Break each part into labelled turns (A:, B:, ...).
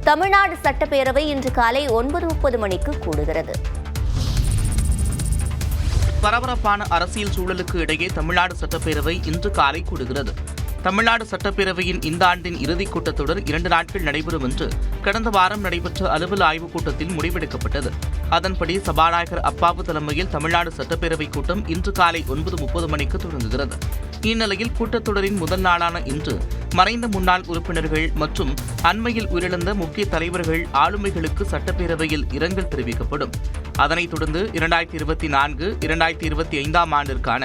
A: தமிழ்நாடு சட்டப்பேரவை இன்று காலை 9:30 மணிக்கு கூடுகிறது.
B: பரபரப்பான அரசியல் சூழலுக்கு இடையே தமிழ்நாடு சட்டப்பேரவை இன்று காலை கூடுகிறது. தமிழ்நாடு சட்டப்பேரவையின் இந்த ஆண்டின் இறுதிக் கூட்டத்தொடர் 2 நாட்கள் நடைபெறும் என்று கடந்த வாரம் நடைபெற்ற அலுவல் ஆய்வுக் கூட்டத்தில் முடிவெடுக்கப்பட்டது. அதன்படி சபாநாயகர் அப்பாவு தலைமையில் தமிழ்நாடு சட்டப்பேரவைக் கூட்டம் இன்று காலை 9:30 மணிக்கு தொடங்குகிறது. இந்நிலையில் கூட்டத்தொடரின் முதல் நாளான இன்று மறைந்த முன்னாள் உறுப்பினர்கள் மற்றும் அண்மையில் உயிரிழந்த முக்கிய தலைவர்கள் ஆளுமைகளுக்கு சட்டப்பேரவையில் இரங்கல் தெரிவிக்கப்படும். அதனைத் தொடர்ந்து 2024-2025 ஆண்டிற்கான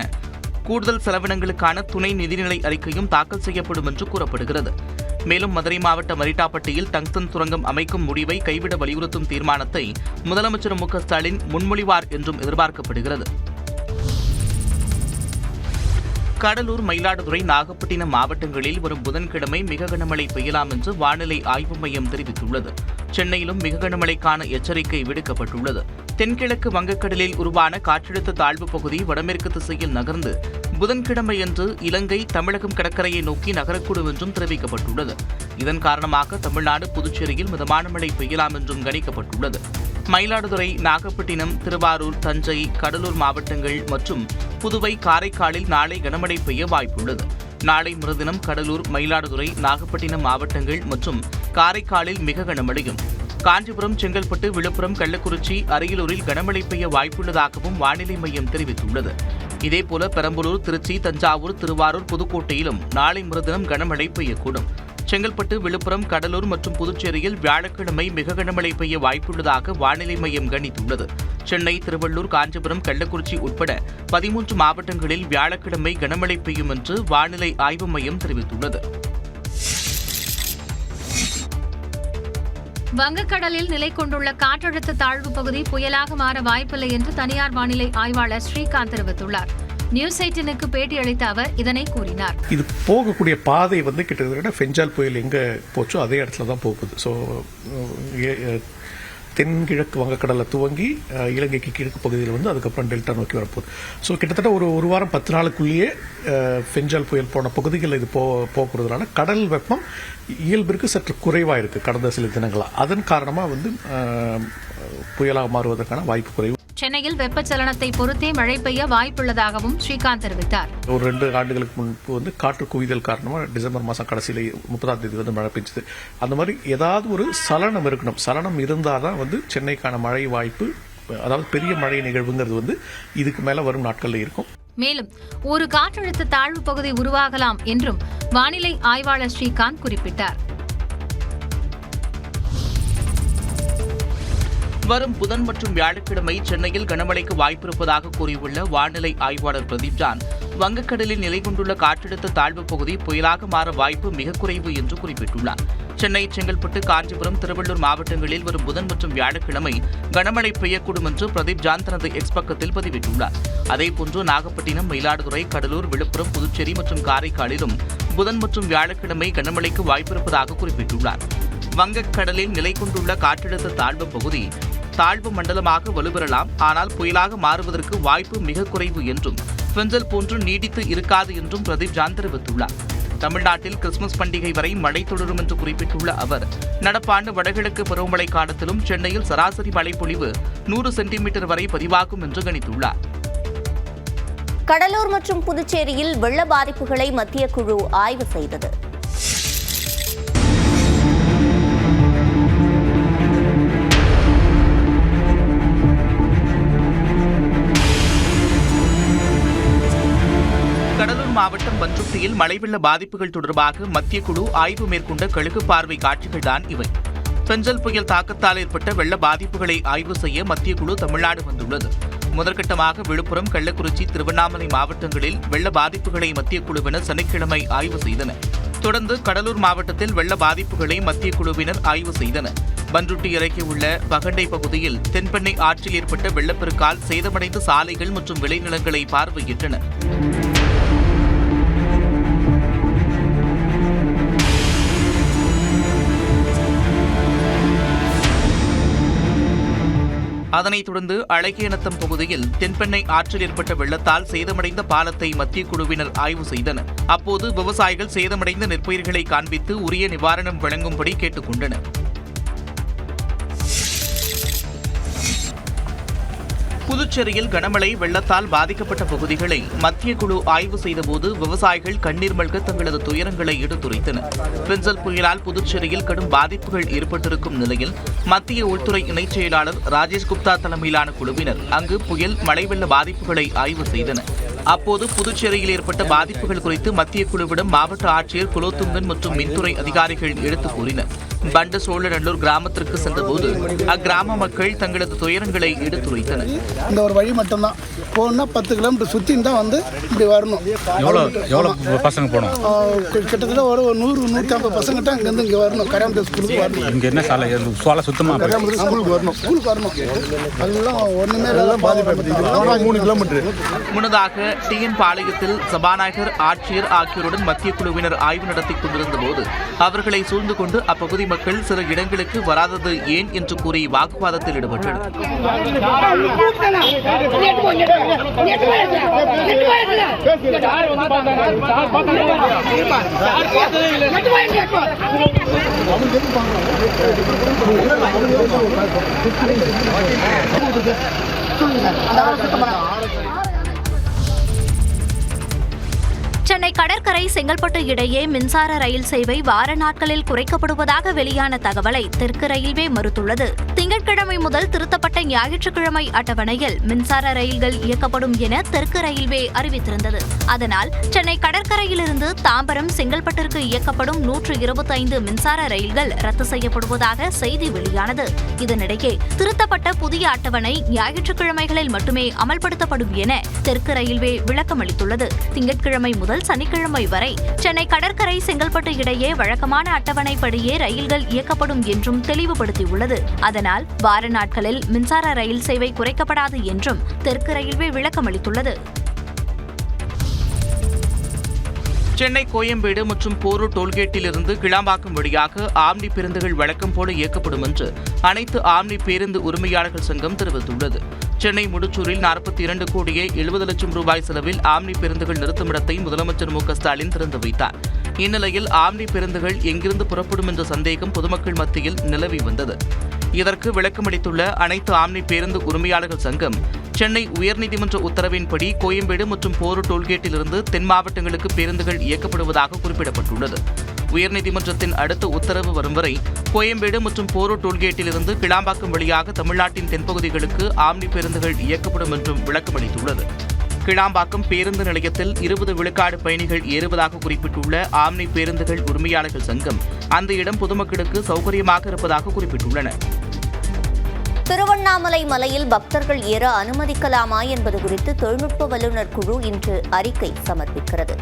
B: கூடுதல் செலவினங்களுக்கான துணை நிதிநிலை அறிக்கையும் தாக்கல் செய்யப்படும் என்று கூறப்படுகிறது. மேலும் மதுரை மாவட்ட மரிட்டாப்பட்டியில் டங்ஸ்டன் சுரங்கம் அமைக்கும் முடிவை கைவிட வலியுறுத்தும் தீர்மானத்தை முதலமைச்சர் மு க ஸ்டாலின் முன்மொழிவார் என்றும் எதிர்பார்க்கப்படுகிறது. கடலூர், மயிலாடுதுறை, நாகப்பட்டினம் மாவட்டங்களில் வரும் புதன்கிழமை மிக கனமழை பெய்யலாம் என்று வானிலை ஆய்வு மையம் தெரிவித்துள்ளது. சென்னையிலும் மிக கனமழைக்கான எச்சரிக்கை விடுக்கப்பட்டுள்ளது. தென்கிழக்கு வங்கக்கடலில் உருவான காற்றழுத்த தாழ்வு பகுதி வடமேற்கு திசையில் நகர்ந்து புதன்கிழமையன்று இலங்கை, தமிழகம் கடற்கரையை நோக்கி நகரக்கூடும் என்றும் தெரிவிக்கப்பட்டுள்ளது. இதன் காரணமாக தமிழ்நாடு, புதுச்சேரியில் மிதமான மழை பெய்யலாம் என்றும் கணிக்கப்பட்டுள்ளது. மயிலாடுதுறை, நாகப்பட்டினம், திருவாரூர், தஞ்சை, கடலூர் மாவட்டங்கள் மற்றும் புதுவை, காரைக்காலில் நாளை கனமழை பெய்ய வாய்ப்புள்ளது. நாளை மறுதினம் கடலூர், மயிலாடுதுறை, நாகப்பட்டினம் மாவட்டங்கள் மற்றும் காரைக்காலில் மிக கனமழையும், காஞ்சிபுரம், செங்கல்பட்டு, விழுப்புரம், கள்ளக்குறிச்சி, அரியலூரில் கனமழை பெய்ய வாய்ப்புள்ளதாகவும் வானிலை மையம் தெரிவித்துள்ளது. இதேபோல பெரம்பலூர், திருச்சி, தஞ்சாவூர், திருவாரூர், புதுக்கோட்டையிலும் நாளை மறுதினம் கனமழை பெய்யக்கூடும். செங்கல்பட்டு, விழுப்புரம், கடலூர் மற்றும் புதுச்சேரியில் வியாழக்கிழமை மிக கனமழை பெய்ய வாய்ப்புள்ளதாக வானிலை மையம் கணித்துள்ளது. சென்னை, திருவள்ளூர், காஞ்சிபுரம், கள்ளக்குறிச்சி உட்பட 13 மாவட்டங்களில் வியாழக்கிழமை கனமழை பெய்யும் என்று வானிலை ஆய்வு மையம் தெரிவித்துள்ளது.
C: வங்கக்கடலில் நிலை கொண்டுள்ள காற்றழுத்த தாழ்வு பகுதி புயலாக மாற வாய்ப்பில்லை என்று தனியார் வானிலை ஆய்வாளர் ஸ்ரீகாந்த் தெரிவித்துள்ளார். நியூஸ் 18க்கு பேட்டியளித்த அவர் இதனை கூறினார்.
D: இது போகக்கூடிய பாதை கிட்டத்தட்ட ஃபெஞ்சால் புயல் எங்க போச்சோ அதே இடத்துல தான் போகுது. ஸோ தென்கிழக்கு வங்கக்கடலை துவங்கி இலங்கைக்கு கிழக்கு பகுதியில் அதுக்கப்புறம் டெல்டா நோக்கி வரப்போகுது. ஸோ கிட்டத்தட்ட ஒரு வாரம் 10 நாளுக்குள்ளேயே ஃபெஞ்சால் புயல் போன பகுதிகளில் இது போகிறதுனால கடல் வெப்பம் இயல்பிற்கு சற்று குறைவாக இருக்குது கடந்த சில தினங்களாக. அதன் காரணமாக புயலாக மாறுவதற்கான வாய்ப்பு குறைவு.
C: சென்னையில் வெப்பச்சலனத்தை பொறுத்தே மழை பெய்ய வாய்ப்புள்ளதாகவும் ஸ்ரீகாந்த் தெரிவித்தார்.
D: ஒரு 2 ஆண்டுகளுக்கு முன்பு காற்று குவிதல் காரணமாக டிசம்பர் மாதம் கடைசியில் 30ஆம் தேதி மழை பெஞ்சது. அந்த மாதிரி ஏதாவது ஒரு சலனம் இருக்கணும். சலனம் இருந்தால் தான் சென்னைக்கான மழை வாய்ப்பு, அதாவது பெரிய மழை நிகழ்வுங்கிறது இதுக்கு மேல வரும் நாட்களில் இருக்கும்.
C: மேலும் ஒரு காற்றழுத்த தாழ்வு பகுதி உருவாகலாம் என்றும் வானிலை ஆய்வாளர் ஸ்ரீகாந்த் குறிப்பிட்டார்.
B: வரும் புதன் மற்றும் வியாழக்கிழமை சென்னையில் கனமழைக்கு வாய்ப்பிருப்பதாக கூறியுள்ள வானிலை ஆய்வாளர் பிரதீப் ஜான், வங்கக்கடலில் நிலை கொண்டுள்ள காற்றழுத்த தாழ்வு பகுதி புயலாக மாற வாய்ப்பு மிக குறைவு என்று குறிப்பிட்டுள்ளார். சென்னை, செங்கல்பட்டு, காஞ்சிபுரம், திருவள்ளூர் மாவட்டங்களில் வரும் புதன் மற்றும் வியாழக்கிழமை கனமழை பெய்யக்கூடும் என்று பிரதீப் ஜான் தனது எக்ஸ் பக்கத்தில் பதிவிட்டுள்ளார். அதேபோன்று நாகப்பட்டினம், மயிலாடுதுறை, கடலூர், விழுப்புரம், புதுச்சேரி மற்றும் காரைக்காலிலும் புதன் மற்றும் வியாழக்கிழமை கனமழைக்கு வாய்ப்பிருப்பதாக குறிப்பிட்டுள்ளார். வங்கக்கடலில் நிலை கொண்டுள்ள காற்றழுத்த தாழ்வு பகுதி தாழ்வு மண்டலமாக வலுப்பெறலாம், ஆனால் புயலாக மாறுவதற்கு வாய்ப்பு மிக குறைவு என்றும் பெஞ்சல் போன்று நீடித்து இருக்காது என்றும் பிரதீப் ஜான் தெரிவித்துள்ளார். தமிழ்நாட்டில் கிறிஸ்துமஸ் பண்டிகை வரை மழை தொடரும் என்று குறிப்பிட்டுள்ள அவர், நடப்பாண்டு வடகிழக்கு பருவமழை காலத்திலும் சென்னையில் சராசரி மழைப்பொழிவு 100 சென்டிமீட்டர் வரை பதிவாகும் என்று கணித்துள்ளார்.
A: கடலூர் மற்றும் புதுச்சேரியில் வெள்ள பாதிப்புகளை மத்திய குழு ஆய்வு செய்தது.
B: கடலூர் மாவட்டம் பன்ருட்டியில் மழை வெள்ள பாதிப்புகள் தொடர்பாக மத்திய குழு ஆய்வு மேற்கொண்ட கழுகு பார்வை காட்சிகள்தான் இவை. பெஞ்சல் புயல் தாக்கத்தால் ஏற்பட்ட வெள்ள பாதிப்புகளை ஆய்வு செய்ய மத்திய குழு தமிழ்நாடு வந்துள்ளது. முதற்கட்டமாக விழுப்புரம், கள்ளக்குறிச்சி, திருவண்ணாமலை மாவட்டங்களில் வெள்ள பாதிப்புகளை மத்திய குழுவினர் சனிக்கிழமை ஆய்வு செய்தனர். தொடர்ந்து கடலூர் மாவட்டத்தில் வெள்ள பாதிப்புகளை மத்திய குழுவினர் ஆய்வு செய்தனர். பன்ருட்டி அருகே உள்ள பகண்டை பகுதியில் தென்பெண்ணை ஆற்றில் ஏற்பட்ட வெள்ளப்பெருக்கால் சேதமடைந்த சாலைகள் மற்றும் விளைநிலங்களை பார்வையிட்டனர். அதனைத் தொடர்ந்து அழகியநத்தம் பகுதியில் தென்பெண்ணை ஆற்றில் ஏற்பட்ட வெள்ளத்தால் சேதமடைந்த பாலத்தை மத்திய குழுவினர் ஆய்வு செய்தனர். அப்போது விவசாயிகள் சேதமடைந்த நெற்பயிர்களை காண்பித்து உரிய நிவாரணம் வழங்கும்படி கேட்டுக் கொண்டனர். புதுச்சேரியில் கனமழை வெள்ளத்தால் பாதிக்கப்பட்ட பகுதிகளை மத்திய குழு ஆய்வு செய்தபோது விவசாயிகள் கண்ணீர் மல்க தங்களது துயரங்களை எடுத்துரைத்தனர். பென்சல் புயலால் புதுச்சேரியில் கடும் பாதிப்புகள் ஏற்பட்டிருக்கும் நிலையில் மத்திய உள்துறை இணைச் செயலாளர் ராஜேஷ் குப்தா தலைமையிலான குழுவினர் அங்கு புயல் மழை வெள்ள பாதிப்புகளை ஆய்வு செய்தனர். அப்போது புதுச்சேரியில் ஏற்பட்ட பாதிப்புகள் குறித்து மத்திய குழுவிடம் மாவட்ட ஆட்சியர் குலோத்துங்கன் மற்றும் மின்துறை அதிகாரிகள் எடுத்துக் கூறினர். பண்டு சோழநல்லூர் கிராமத்திற்கு சென்றபோது அக்கிராம மக்கள் தங்களது துயரங்களை எடுத்துரைத்தனர்.
E: இந்த ஒரு வழி மட்டும்தான் போகணும்னா 10 கிலோமீட்டர் சுற்றி தான் வந்து இப்படி வரணும்.
F: எவ்வளோ பசங்க போகணும்?
E: கிட்டத்தட்ட ஒரு 100-150 பசங்கிட்ட அங்கேருந்து இங்கே வரணும். கரையாம்பட்டு ஸ்கூலுக்கு வரணும்.
F: இங்கே என்ன சாலை சுத்தமாக
E: கரையாம்பட்டு ஸ்கூலுக்கு வரணும். அதெல்லாம் ஒன்றுமே எல்லாம் பாதிப்பு 3 கிலோமீட்டர்.
B: முன்னதாக டிஎன் பாளையத்தில் சபாநாயகர், ஆட்சியர் ஆகியோருடன் மத்திய குழுவினர் ஆய்வு நடத்தி கொண்டிருந்த போது அவர்களை சூழ்ந்து கொண்டு அப்பகுதி மக்கள் சில இடங்களுக்கு வராதது ஏன் என்று கூறி வாக்குவாதத்தில் ஈடுபட்டனர்.
A: சென்னை கடற்கரை செங்கல்பட்டு இடையே மின்சார ரயில் சேவை வார நாட்களில் குறைக்கப்படுவதாக வெளியான தகவலை தெற்கு ரயில்வே மறுத்துள்ளது. திங்கட்கிழமை முதல் திருத்தப்பட்ட ஞாயிற்றுக்கிழமை அட்டவணையில் மின்சார ரயில்கள் இயக்கப்படும் என தெற்கு ரயில்வே அறிவித்திருந்தது. அதனால் சென்னை கடற்கரையிலிருந்து தாம்பரம், செங்கல்பட்டிற்கு இயக்கப்படும் 125 மின்சார ரயில்கள் ரத்து செய்யப்படுவதாக செய்தி வெளியானது. இதனிடையே திருத்தப்பட்ட புதிய அட்டவணை ஞாயிற்றுக்கிழமைகளில் மட்டுமே அமல்படுத்தப்படும் என தெற்கு ரயில்வே விளக்கமளித்துள்ளது. திங்கட்கிழமை முதல் சனிக்கிழமை வரை சென்னை கடற்கரை செங்கல்பட்டு இடையே வழக்கமான அட்டவணைப்படியே ரயில்கள் இயக்கப்படும் என்றும் தெளிவுபடுத்தியுள்ளது. அதனால் வார நாட்களில் மின்சார ரயில் சேவை குறைக்கப்படாது என்றும் தெற்கு ரயில்வே விளக்கமளித்துள்ளது.
B: சென்னை கோயம்பேடு மற்றும் போரூர் டோல்கேட்டிலிருந்து கிளாம்பாக்கம் வழியாக ஆம்னி பேருந்துகள் வழக்கம் போல இயக்கப்படும் என்று அனைத்து ஆம்னி பேருந்து உரிமையாளர்கள் சங்கம் தெரிவித்துள்ளது. சென்னை முடிச்சூரில் 42 கோடியே 70 லட்சம் ரூபாய் செலவில் ஆம்னி பேருந்துகள் நிறுத்துமிடத்தை முதலமைச்சர் மு.க. ஸ்டாலின் திறந்து வைத்தார். இந்நிலையில் ஆம்னி பேருந்துகள் எங்கிருந்து புறப்படும் என்ற சந்தேகம் பொதுமக்கள் மத்தியில் நிலவி வந்தது. இதற்கு விளக்கமளித்துள்ள அனைத்து ஆம்னி பேருந்து உரிமையாளர்கள் சங்கம், சென்னை உயர்நீதிமன்ற உத்தரவின்படி கோயம்பேடு மற்றும் போரூர் டோல்கேட்டிலிருந்து தென் மாவட்டங்களுக்கு பேருந்துகள் இயக்கப்படுவதாக குறிப்பிடப்பட்டுள்ளது. உயர்நீதிமன்றத்தின் அடுத்த உத்தரவு வரும் வரை கோயம்பேடு மற்றும் போரூர் டோல்கேட்டிலிருந்து கிளாம்பாக்கம் வழியாக தமிழ்நாட்டின் தென்பகுதிகளுக்கு ஆம்னி பேருந்துகள் இயக்கப்படும் என்றும் விளக்கமளித்துள்ளது. கிளாம்பாக்கம் பேருந்து நிலையத்தில் 20 விழுக்காடு பயணிகள் ஏறுவதாக குறிப்பிட்டுள்ள ஆம்னி பேருந்துகள் உரிமையாளர்கள் சங்கம் அந்த இடம் பொதுமக்களுக்கு சௌகரியமாக இருப்பதாக குறிப்பிட்டுள்ளனர்.
A: திருவண்ணாமலை மலையில் பக்தர்கள் ஏற அனுமதிக்கலாமா என்பது குறித்து தொழில்நுட்ப வல்லுநர் குழு இன்று அறிக்கை சமர்ப்பிக்கிறது.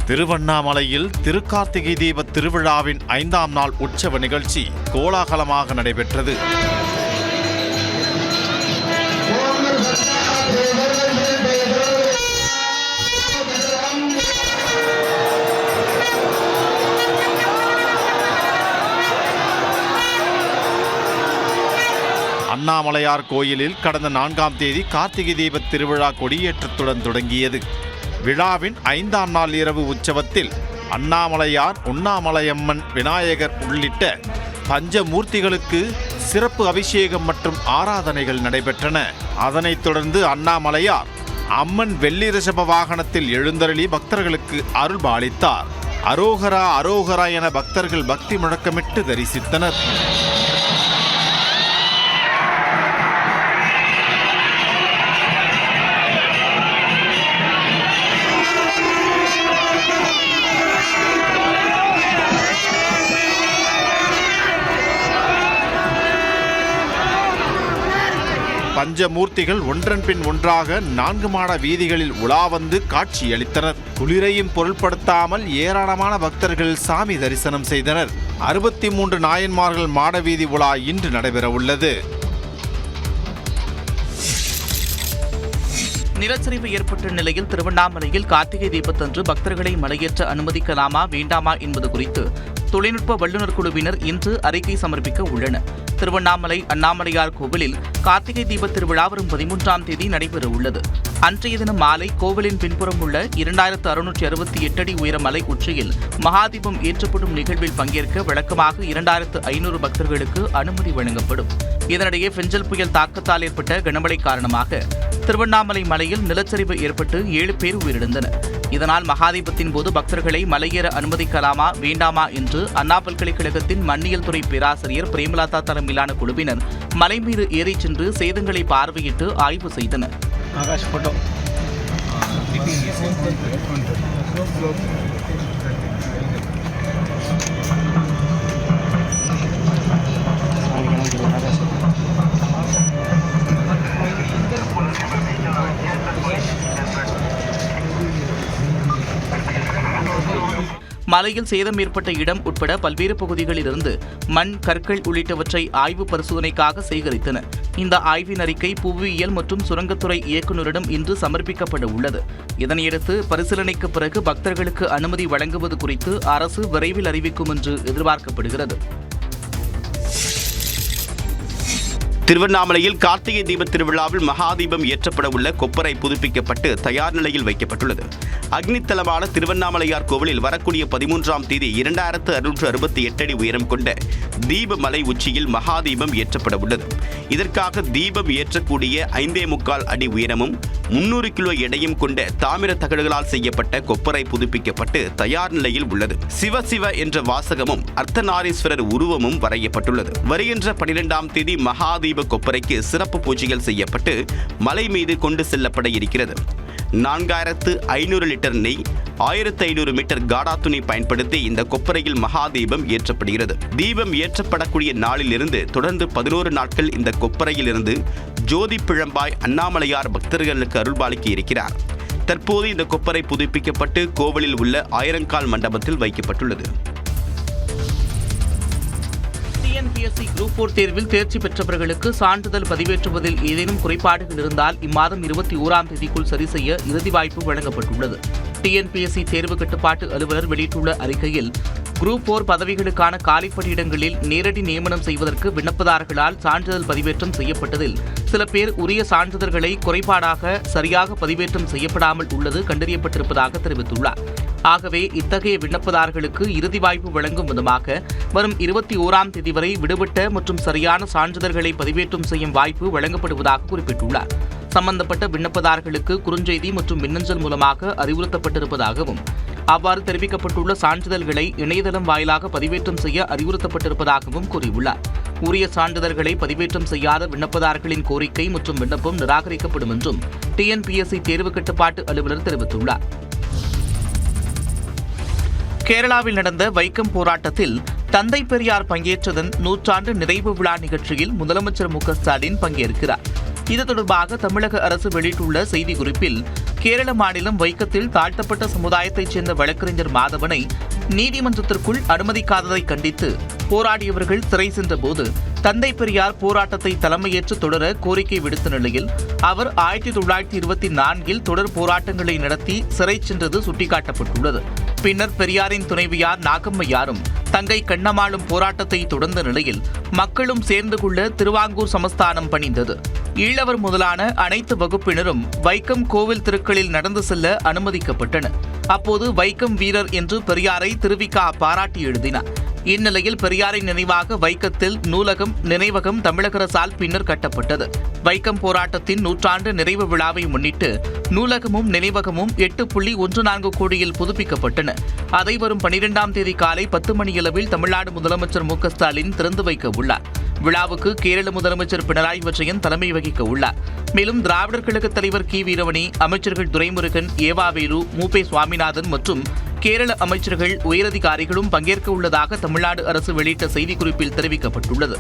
G: திருவண்ணாமலையில் திருக்கார்த்திகை தீப திருவிழாவின் 5ஆம் நாள் உற்சவ நிகழ்ச்சி கோலாகலமாக நடைபெற்றது. அண்ணாமலையார் கோயிலில் கடந்த 4ஆம் தேதி கார்த்திகை தீப திருவிழா கொடியேற்றத்துடன் தொடங்கியது. விழாவின் 5ஆம் நாள் இரவு உற்சவத்தில் அண்ணாமலையார், உண்ணாமலையம்மன், விநாயகர் உள்ளிட்ட பஞ்சமூர்த்திகளுக்கு சிறப்பு அபிஷேகம் மற்றும் ஆராதனைகள் நடைபெற்றன. அதனைத் தொடர்ந்து அண்ணாமலையார் அம்மன் வெள்ளி ரிஷப வாகனத்தில் எழுந்தருளி பக்தர்களுக்கு அருள்பாலித்தார். அரோகரா அரோகரா என பக்தர்கள் பக்தி முழக்கமிட்டு தரிசித்தனர். பஞ்சமூர்த்திகள் ஒன்றன் பின் ஒன்றாக 4 மாட வீதிகளில் உலா வந்து காட்சியளித்தனர். குளிரையும் பொருட்படுத்தாமல் ஏராளமான பக்தர்கள் சாமி தரிசனம் செய்தனர். 63 நாயன்மார்கள் மாட வீதி உலா இன்று நடைபெற உள்ளது.
B: நிலச்சரிவு ஏற்பட்ட நிலையில் திருவண்ணாமலையில் கார்த்திகை தீபத்தன்று பக்தர்களை மலையேற்ற அனுமதிக்கலாமா வேண்டாமா என்பது குறித்து தொழில்நுட்ப வல்லுநர் குழுவினர் இன்று அறிக்கை சமர்ப்பிக்க உள்ளனர். திருவண்ணாமலை அண்ணாமலையார் கோவிலில் கார்த்திகை தீபத் திருவிழா வரும் 13ஆம் தேதி நடைபெறவுள்ளது. அன்றைய தினம் மாலை கோவிலின் பின்புறம் உள்ள 2668 அடி உயர மலை உச்சியில் மகாதீபம் ஏற்றப்படும் நிகழ்வில் பங்கேற்க வழக்கமாக 2500 பக்தர்களுக்கு அனுமதி வழங்கப்படும். இதனிடையே பெஞ்சல் புயல் தாக்கத்தால் ஏற்பட்ட கனமழை காரணமாக திருவண்ணாமலை மலையில் நிலச்சரிவு ஏற்பட்டு 7 பேர் உயிரிழந்தனர். இதனால் மகாதீபத்தின் போது பக்தர்களை மலையேற அனுமதிக்கலாமா வேண்டாமா என்று அண்ணா பல்கலைக்கழகத்தின் மண்ணியல் துறை பேராசிரியர் பிரேமலதா தலைமையிலான குழுவினர் மலை மீது ஏறிச் சென்று சேதங்களை பார்வையிட்டு ஆய்வு செய்தனர். மலையில் சேதம் ஏற்பட்ட இடம் உட்பட பல்வேறு பகுதிகளிலிருந்து மண், கற்கள் உள்ளிட்டவற்றை ஆய்வு பரிசோதனைக்காக சேகரித்தனர். இந்த ஆய்வின் அறிக்கை புவியியல் மற்றும் சுரங்கத்துறை இயக்குநரிடம் இன்று சமர்ப்பிக்கப்பட உள்ளது. இதனையடுத்து பரிசீலனைக்கு பிறகு பக்தர்களுக்கு அனுமதி வழங்குவது குறித்து அரசு விரைவில் அறிவிக்கும் என்று எதிர்பார்க்கப்படுகிறது.
H: திருவண்ணாமலையில் கார்த்திகை தீபத் திருவிழாவில் மகாதீபம் ஏற்றப்பட உள்ள கொப்பரை புதுப்பிக்கப்பட்டு தயார் நிலையில் வைக்கப்பட்டுள்ளது. அக்னித்தலமான திருவண்ணாமலையார் கோவிலில் வரக்கூடிய 13ஆம் தேதி 2668 அடி உயரம் கொண்ட தீப மலை உச்சியில் மகாதீபம் ஏற்றப்பட உள்ளது. இதற்காக தீபம் ஏற்றக்கூடிய 5.25 அடி உயரமும் 300 கிலோ எடையும் கொண்ட தாமிர தகடுகளால் செய்யப்பட்ட கொப்பரை புதுப்பிக்கப்பட்டு தயார் நிலையில் உள்ளது. சிவ சிவ என்ற வாசகமும் அர்த்தநாரீஸ்வரர் உருவமும் வரையப்பட்டுள்ளது. வருகின்ற 12ஆம் தேதி மகாதீப கொப்பரைக்கு சிறப்பு பூஜைகள் செய்யப்பட்டு மலை மீது கொண்டு செல்லப்பட இருக்கிறது. 4500 லிட்டர் நெய், 1500 மீட்டர் காடா துணி பயன்படுத்தி இந்த கொப்பரையில் மகாதீபம் ஏற்றப்படுகிறது. தீபம் ஏற்றப்படக்கூடிய நாளிலிருந்து தொடர்ந்து 11 நாட்கள் இந்த கொப்பரையில் இருந்து ஜோதி பிழம்பாய் அண்ணாமலையார் பக்தர்களுக்கு அருள்பாலிக்க இருக்கிறார். தற்போது இந்த கொப்பரை புதுப்பிக்கப்பட்டு கோவிலில் உள்ள ஆயிரங்கால் மண்டபத்தில் வைக்கப்பட்டுள்ளது.
B: டிஎன்பிஎஸ்சி குரூப் 4 தேர்வில் தேர்ச்சி பெற்றவர்களுக்கு சான்றிதழ் பதிவேற்றுவதில் ஏதேனும் குறைபாடுகள் இருந்தால் இம்மாதம் 21ஆம் தேதிக்குள் சரி செய்ய இறுதி வாய்ப்பு வழங்கப்பட்டுள்ளது. டிஎன்பிஎஸ்சி தேர்வு கட்டுப்பாட்டு அலுவலர் வெளியிட்டுள்ள அறிக்கையில் குரூப் 4 பதவிகளுக்கான காலிப்பணியிடங்களில் நேரடி நியமனம் செய்வதற்கு விண்ணப்பதாரர்களால் சான்றிதழ் பதிவேற்றம் செய்யப்பட்டதில் சில பேர் உரிய சான்றிதழ்களை குறைபாடாக சரியாக பதிவேற்றம் செய்யப்படாமல் உள்ளது கண்டறியப்பட்டிருப்பதாக தெரிவித்துள்ளார். ஆகவே இத்தகைய விண்ணப்பதாரர்களுக்கு இறுதி வாய்ப்பு வழங்கும் விதமாக வரும் 21ஆம் தேதி வரை விடுபட்ட மற்றும் சரியான சான்றிதழ்களை பதிவேற்றம் செய்யும் வாய்ப்பு வழங்கப்படுவதாக குறிப்பிட்டுள்ளார். சம்பந்தப்பட்ட விண்ணப்பதாரர்களுக்கு குறுஞ்செய்தி மற்றும் மின்னஞ்சல் மூலமாக அறிவுறுத்தப்பட்டிருப்பதாகவும் அவ்வாறு தெரிவிக்கப்பட்டுள்ள சான்றிதழ்களை இணையதளம் வாயிலாக பதிவேற்றம் செய்ய அறிவுறுத்தப்பட்டிருப்பதாகவும் கூறியுள்ளார். உரிய சான்றிதழ்களை பதிவேற்றம் செய்யாத விண்ணப்பதாரர்களின் கோரிக்கை மற்றும் விண்ணப்பம் நிராகரிக்கப்படும் என்றும் டிஎன்பிஎஸ்சி தேர்வு கட்டுப்பாட்டு அலுவலர் தெரிவித்துள்ளார். கேரளாவில் நடந்த வைக்கம் போராட்டத்தில் தந்தை பெரியார் பங்கேற்றதன் 100ஆண்டு நிறைவு விழா நிகழ்ச்சியில் முதலமைச்சர் மு க ஸ்டாலின் பங்கேற்கிறார். இது தொடர்பாக தமிழக அரசு வெளியிட்டுள்ள செய்திக்குறிப்பில், கேரள மாநிலம் வைக்கத்தில் தாழ்த்தப்பட்ட சமுதாயத்தைச் சேர்ந்த வழக்கறிஞர் மாதவனை நீதிமன்றத்திற்குள் அனுமதிக்காததை கண்டித்து போராடியவர்கள் சிறை சென்றபோது தந்தை பெரியார் போராட்டத்தை தலைமையேற்று தொடர கோரிக்கை விடுத்த நிலையில் அவர் 1924இல் தொடர் போராட்டங்களை நடத்தி சிறை சென்றது சுட்டிக்காட்டப்பட்டுள்ளது. பின்னர் பெரியாரின் துணைவியார் நாகம்மையாரும் தங்கை கண்ணம்மாளும் போராட்டத்தை தொடர்ந்த நிலையில் மக்களும் சேர்ந்து கொள்ள திருவாங்கூர் சமஸ்தானம் பணிந்தது. ஈழவர் முதலான அனைத்து வகுப்பினரும் வைக்கம் கோவில் தெருக்களில் நடந்து செல்ல அனுமதிக்கப்பட்டனர். அப்போது வைக்கம் வீரர் என்று பெரியாரை திருவிக பாராட்டி எழுதினார். இந்நிலையில் பெரியாரின் நினைவாக வைக்கத்தில் நூலகம், நினைவகம் தமிழக அரசால் பின்னர் கட்டப்பட்டது. வைக்கம் போராட்டத்தின் 100ஆண்டு நிறைவு விழாவை முன்னிட்டு நூலகமும் நினைவகமும் 8.14 கோடியில் புதுப்பிக்கப்பட்டன. அதை வரும் 12ஆம் தேதி காலை 10 மணியளவில் தமிழ்நாடு முதலமைச்சர் மு க ஸ்டாலின் திறந்து வைக்க உள்ளார். விழாவுக்கு கேரள முதலமைச்சர் பினராயி விஜயன் தலைமை வகிக்க உள்ளார். மேலும் திராவிடர் கழக தலைவர் கி வீரமணி, அமைச்சர்கள் துரைமுருகன், ஏவாவேலு, மூபே சுவாமிநாதன் மற்றும் கேரள அமைச்சர்கள், உயரதிகாரிகளும் பங்கேற்க உள்ளதாக தமிழ்நாடு அரசு வெளியிட்ட செய்திக்குறிப்பில் தெரிவிக்கப்பட்டுள்ளது.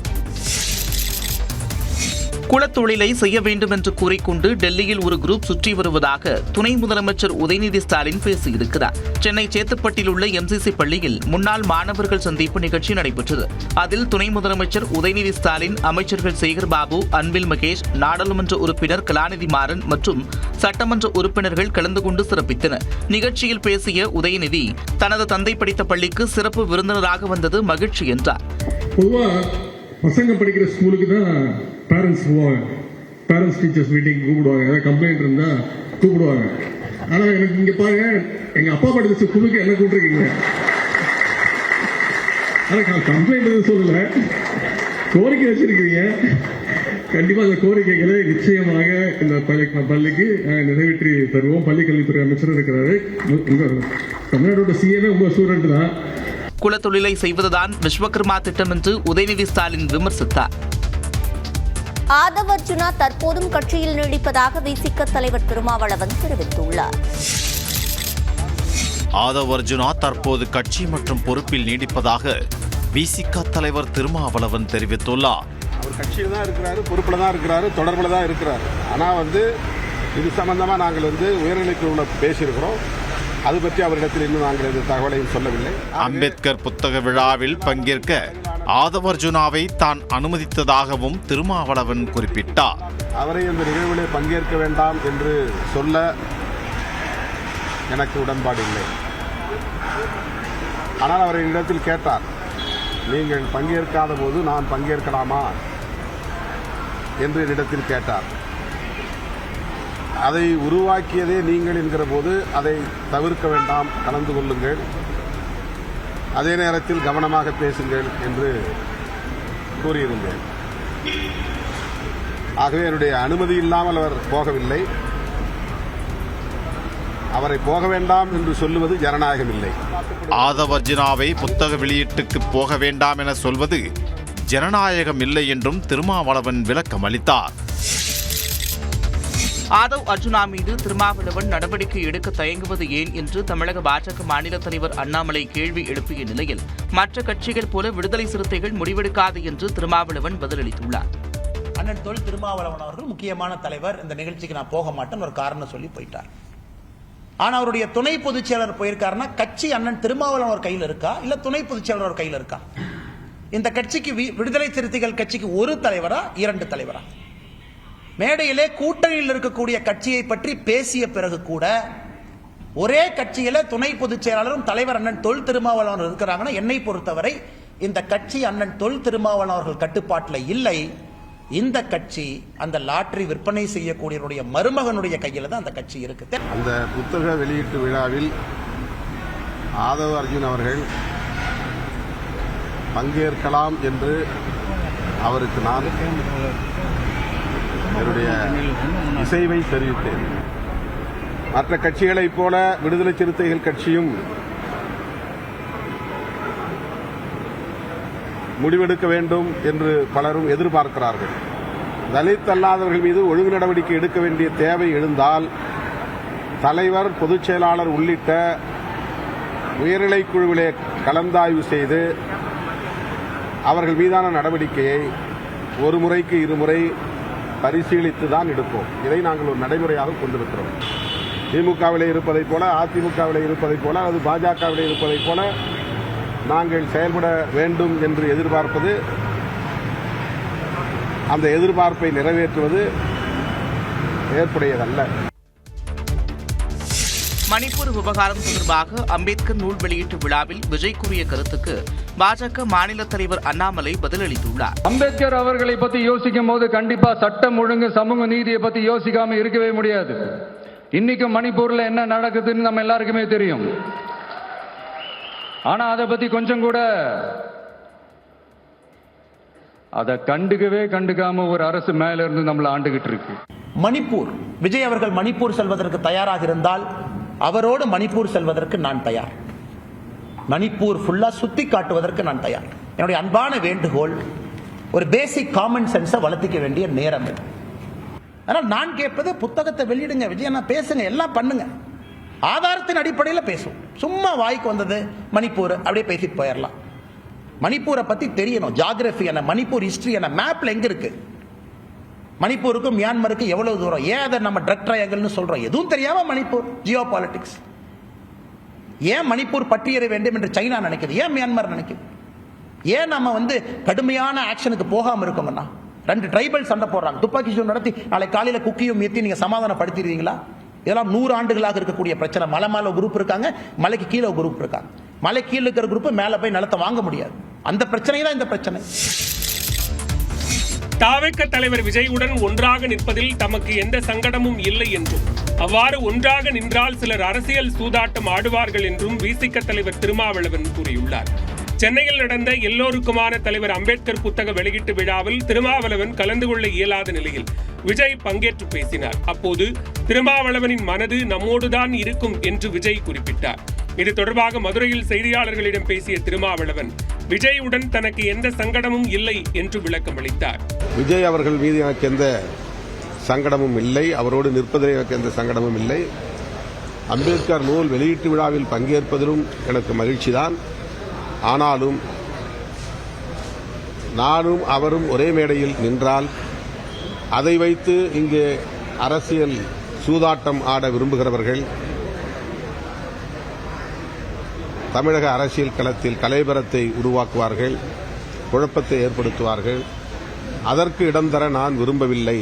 B: குலத்தொழிலை செய்ய வேண்டும் என்று கூறிக்கொண்டு டெல்லியில் ஒரு குரூப் சுற்றி வருவதாக துணை முதலமைச்சர் உதயநிதி ஸ்டாலின் பேசியிருக்கிறார். சென்னை சேத்துப்பட்டில் உள்ள MCC பள்ளியில் முன்னாள் மாணவர்கள் சந்திப்பு நிகழ்ச்சி நடைபெற்றது. அதில் துணை முதலமைச்சர் உதயநிதி ஸ்டாலின், அமைச்சர்கள் சேகர் பாபு, அன்பில் மகேஷ், நாடாளுமன்ற உறுப்பினர் கலாநிதி மாறன் மற்றும் சட்டமன்ற உறுப்பினர்கள் கலந்து கொண்டு சிறப்பித்தனர். நிகழ்ச்சியில் பேசிய உதயநிதி, தனது தந்தை படித்த பள்ளிக்கு சிறப்பு விருந்தினராக வந்தது மகிழ்ச்சி என்றார்.
I: பசங்க படிக்கிற ஸ்கூலுக்கு தான் பேரண்ட்ஸ் போவாங்க. பேரண்ட்ஸ் டீச்சர்ஸ் மீட்டிங் கூப்பிடுவாங்க. ஏதாவது கம்ப்ளைண்ட் இருந்தா கூப்பிடுவாங்க. ஆனா எனக்கு இங்க பாருங்க, எங்க அப்பா படிச்ச ஸ்கூலுக்கு என்ன கூப்பிட்டுருக்கீங்க. ஆனா கம்ப்ளைண்ட் எதுவும் சொல்லல, கோரிக்கை வச்சிருக்கீங்க. கண்டிப்பா அந்த கோரிக்கைகளை நிச்சயமாக இந்த பள்ளிக்கு நிறைவேற்றி தருவோம். பள்ளிக்கல்வித்துறை அமைச்சர் இருக்கிறாரு. தமிழ்நாடோட சிஎம் உங்க ஸ்டூடெண்ட் தான்.
B: குலத்தொழிலை செய்வதுதான் விஸ்வகர்மா திட்டம் என்று உதயநிதி ஸ்டாலின் விமர்சித்தார்.
J: ஆதவ் அர்ஜுனா தற்போதும் கட்சியில் நீடிப்பதாக விசிக தலைவர் திருமாவளவன் தெரிவித்துள்ளார்.
G: ஆதவ் அர்ஜுனா தற்போது கட்சி மற்றும் பொறுப்பில் நீடிப்பதாக விசிக தலைவர் திருமாவளவன் தெரிவித்துள்ளார்.
E: அவர் கட்சியில் தான் இருக்கிறாரு, பொறுப்பில் தான் இருக்கிறாரு, தொடர்பில் தான் இருக்கிறாரு. ஆனால் இது சம்பந்தமாக நாங்கள் உயர்நிலைக்குள்ள பேசியிருக்கிறோம். அது பற்றி அவரிடத்தில் இன்னும் நாங்கள் எந்த தகவலையும் சொல்லவில்லை.
G: அம்பேத்கர் புத்தக விழாவில் பங்கேற்க ஆதவ் அர்ஜுனாவை தான் அனுமதித்ததாகவும் திருமாவளவன் குறிப்பிட்டார்.
E: அவரை இந்த நிகழ்விலே பங்கேற்க வேண்டாம் என்று சொல்ல எனக்கு உடன்பாடு இல்லை. ஆனால் அவரை இடத்தில் கேட்டார், நீங்கள் பங்கேற்காத போது நான் பங்கேற்கலாமா என்று என்னிடத்தில் கேட்டார். அதை உருவாக்கியதே நீங்கள் என்கிற போது அதை தவிர்க்க வேண்டாம், கலந்து கொள்ளுங்கள், அதே நேரத்தில் கவனமாக பேசுங்கள் என்று கூறியிருந்தேன். ஆகவே என்னுடைய அனுமதி இல்லாமல் அவர் போகவில்லை. அவரை போக வேண்டாம் என்று சொல்லுவது ஜனநாயகம் இல்லை.
G: ஆதவ் அர்ஜுனாவை புத்தக வெளியீட்டுக்கு போக வேண்டாம் என சொல்வது ஜனநாயகம் இல்லை என்றும் திருமாவளவன் விளக்கம் அளித்தார்.
B: ஆதவ் அர்ஜுனா மீது திருமாவளவன் நடவடிக்கை எடுக்க தயங்குவது ஏன் என்று தமிழக பாஜக மாநில தலைவர் அண்ணாமலை கேள்வி எழுப்பிய நிலையில், மற்ற கட்சிகள் போல விடுதலை சிறுத்தைகள் முடிவெடுக்காது என்று திருமாவளவன் பதிலளித்துள்ளார்.
K: அண்ணன் தொல் திருமாவளவன் அவர்கள் முக்கியமான தலைவர், இந்த நிகழ்ச்சிக்கு நான் போக மாட்டேன்னு ஒரு காரணம் சொல்லி போயிட்டார். ஆனா அவருடைய துணை பொதுச் செயலர் போயிருக்காருன்னா கட்சி அண்ணன் திருமாவளவன் ஒரு கையில் இருக்கா, இல்ல துணை பொதுச் செயலர் ஒரு கையில் இருக்கா? இந்த கட்சிக்கு விடுதலை சிறுத்தைகள் கட்சிக்கு ஒரு தலைவரா, 2 தலைவரா? மேடையிலே கூட்டணியில் இருக்கக்கூடிய கட்சியை பற்றி பேசிய பிறகு கூட ஒரே கட்சியில துணை பொதுச் செயலாளரும் தலைவர் அண்ணன் தொல் திருமாவளவன் இருக்கிறாங்கன்னா, என்னை பொறுத்தவரை இந்த கட்சி அண்ணன் தொல் திருமாவளவன் அவர்கள் கட்டுப்பாட்டில் இல்லை. இந்த கட்சி அந்த லாட்டரி விற்பனை செய்யக்கூடியவருடைய மருமகனுடைய கையில் தான் அந்த கட்சி இருக்கு.
E: அந்த புத்தக வெளியீட்டு விழாவில் ஆதவ் அர்ஜுன் அவர்கள் பங்கேற்கலாம் என்று அவருக்கு நான் என்னுடைய இசைவை தெரிவித்தேன். மற்ற கட்சிகளைப் போல விடுதலை சிறுத்தைகள் கட்சியும் முடிவெடுக்க வேண்டும் என்று பலரும் எதிர்பார்க்கிறார்கள். தலித் அல்லாதவர்கள் மீது ஒழுங்கு நடவடிக்கை எடுக்க வேண்டிய தேவை எழுந்தால் தலைவர், பொதுச் செயலாளர் உள்ளிட்ட உயர்நிலைக் குழுவிலே கலந்தாய்வு செய்து அவர்கள் மீதான நடவடிக்கையை ஒரு முறைக்கு 2 முறை பரிசீலித்து தான் எடுப்போம். இதை நாங்கள் ஒரு நடைமுறையாக கொண்டிருக்கிறோம். திமுகவிலே இருப்பதைப் போல, அதிமுகவிலே இருப்பதைப் போல, அது பாஜகவிலே இருப்பதைப் போல நாங்கள் செயல்பட வேண்டும் என்று எதிர்பார்ப்பது, அந்த எதிர்பார்ப்பை நிறைவேற்றுவது ஏற்புடையதல்ல.
B: மணிப்பூர் விவகாரம் தொடர்பாக அம்பேத்கர் நூல் வெளியீட்டு விழாவில் விஜய் கூறிய கருத்துக்கு பாஜக மாநில தலைவர் அண்ணாமலை பதிலளித்துள்ளார்.
L: அம்பேத்கர் அவர்களை பத்தி யோசிக்கும் போது கண்டிப்பா சட்டம் ஒழுங்கு, சமூக நீதியை பத்தி யோசிக்காம இருக்கவே முடியாது. இன்னைக்கு மணிப்பூர்ல என்ன நடக்குதுன்னு நம்ம எல்லாருக்குமே தெரியும். ஆனா அதை பத்தி கொஞ்சம் கூட அதை கண்டுக்காம ஒரு அரசு மேல இருந்து நம்மள ஆண்டுகிட்டு இருக்கு.
K: மணிப்பூர், விஜய் அவர்கள் மணிப்பூர் செல்வதற்கு தயாராக இருந்தால் அவரோடு மணிப்பூர் செல்வதற்கு நான் தயார். மணிப்பூர் ஃபுல்லா சுத்தி காட்டுவதற்கு நான் தயார். என்னுடைய அன்பான வேண்டுகோள், ஒரு பேசிக் காமன் சென்ஸை வளர்த்திக்க வேண்டிய நேரம் இது. ஆனால் நான் கேட்பது, புத்தகத்தை வெளியிடுங்க விஜய், நான் பேசுங்க, எல்லாம் பண்ணுங்க, ஆதாரத்தின் அடிப்படையில் பேசும். சும்மா வாய்க்கு வந்தது மணிப்பூர் அப்படியே பேசிட்டு போயிடலாம். மணிப்பூரை பத்தி தெரியணும், ஜியாகிரபி என்ன, மணிப்பூர் ஹிஸ்டரி என்ன, மேப்ல எங்க இருக்கு, மணிப்பூருக்கும் மியான்மருக்கு எவ்வளவு தூரம்? ஏன் அதை நம்ம ட்ரக் ட்ரையாங்கல்னு சொல்றோம்? எதுவும் தெரியாம மணிப்பூர் ஜியோ பாலிடிக்ஸ். ஏன் மணிப்பூர் பற்றியற வேண்டும் என்று சைனா நினைக்குது? ஏன் மியான்மர் நினைக்குது? ஏன் நம்ம கடுமையான ஆக்ஷனுக்கு போகாம இருக்கோம்னா? 2 ட்ரைபல் சண்டை போடுறாங்க, துப்பாக்கி சூடு நடத்தி நாளை காலையில குக்கியும் ஏற்றி நீங்க சமாதானப்படுத்திடுவீங்களா? இதெல்லாம் 100 ஆண்டுகளாக இருக்கக்கூடிய பிரச்சனை. மலை மேல குரூப் இருக்காங்க, மலைக்கு கீழே குரூப் இருக்காங்க. மலை கீழே இருக்கிற குரூப் மேல போய் நிலத்தை வாங்க முடியாது. அந்த பிரச்சனை தான் இந்த பிரச்சனை.
M: தாவேக தலைவர் விஜயுடன் ஒன்றாக நிற்பதில் தமக்கு எந்த சங்கடமும் இல்லை என்றும், அவ்வாறு ஒன்றாக நின்றால் சிலர் அரசியல் சூதாட்டம் ஆடுவார்கள் என்றும் விசிக தலைவர் திருமாவளவன் கூறியுள்ளார். சென்னையில் நடந்த எல்லோருக்குமான தலைவர் அம்பேத்கர் புத்தக வெளியீட்டு விழாவில் திருமாவளவன் கலந்து கொள்ள இயலாத நிலையில் விஜய் பங்கேற்று பேசினார். அப்போது திருமாவளவனின் மனது நம்மோடுதான் இருக்கும் என்று விஜய் குறிப்பிட்டார். இது தொடர்பாக மதுரையில் செய்தியாளர்களிடம் பேசிய திருமாவளவன் விஜயுடன் தனக்கு எந்த சங்கடமும் இல்லை என்று விளக்கம் அளித்தார்.
E: விஜய் அவர்கள் மீது எனக்கு எந்த சங்கடமும் இல்லை, அவரோடு நிற்பதில் எனக்கு எந்த சங்கடமும் இல்லை. அம்பேத்கர் நூல் வெளியீட்டு விழாவில் பங்கேற்பதிலும் எனக்கு மகிழ்ச்சிதான். ஆனாலும் நானும் அவரும் ஒரே மேடையில் நின்றால் அதை வைத்து இங்கே அரசியல் சூதாட்டம் ஆட விரும்புகிறவர்கள் தமிழக அரசியல் களத்தில் கலைபரத்தை உருவாக்குவார்கள், குழப்பத்தை ஏற்படுத்துவார்கள். அதற்கு இடம் தர நான் விரும்பவில்லை.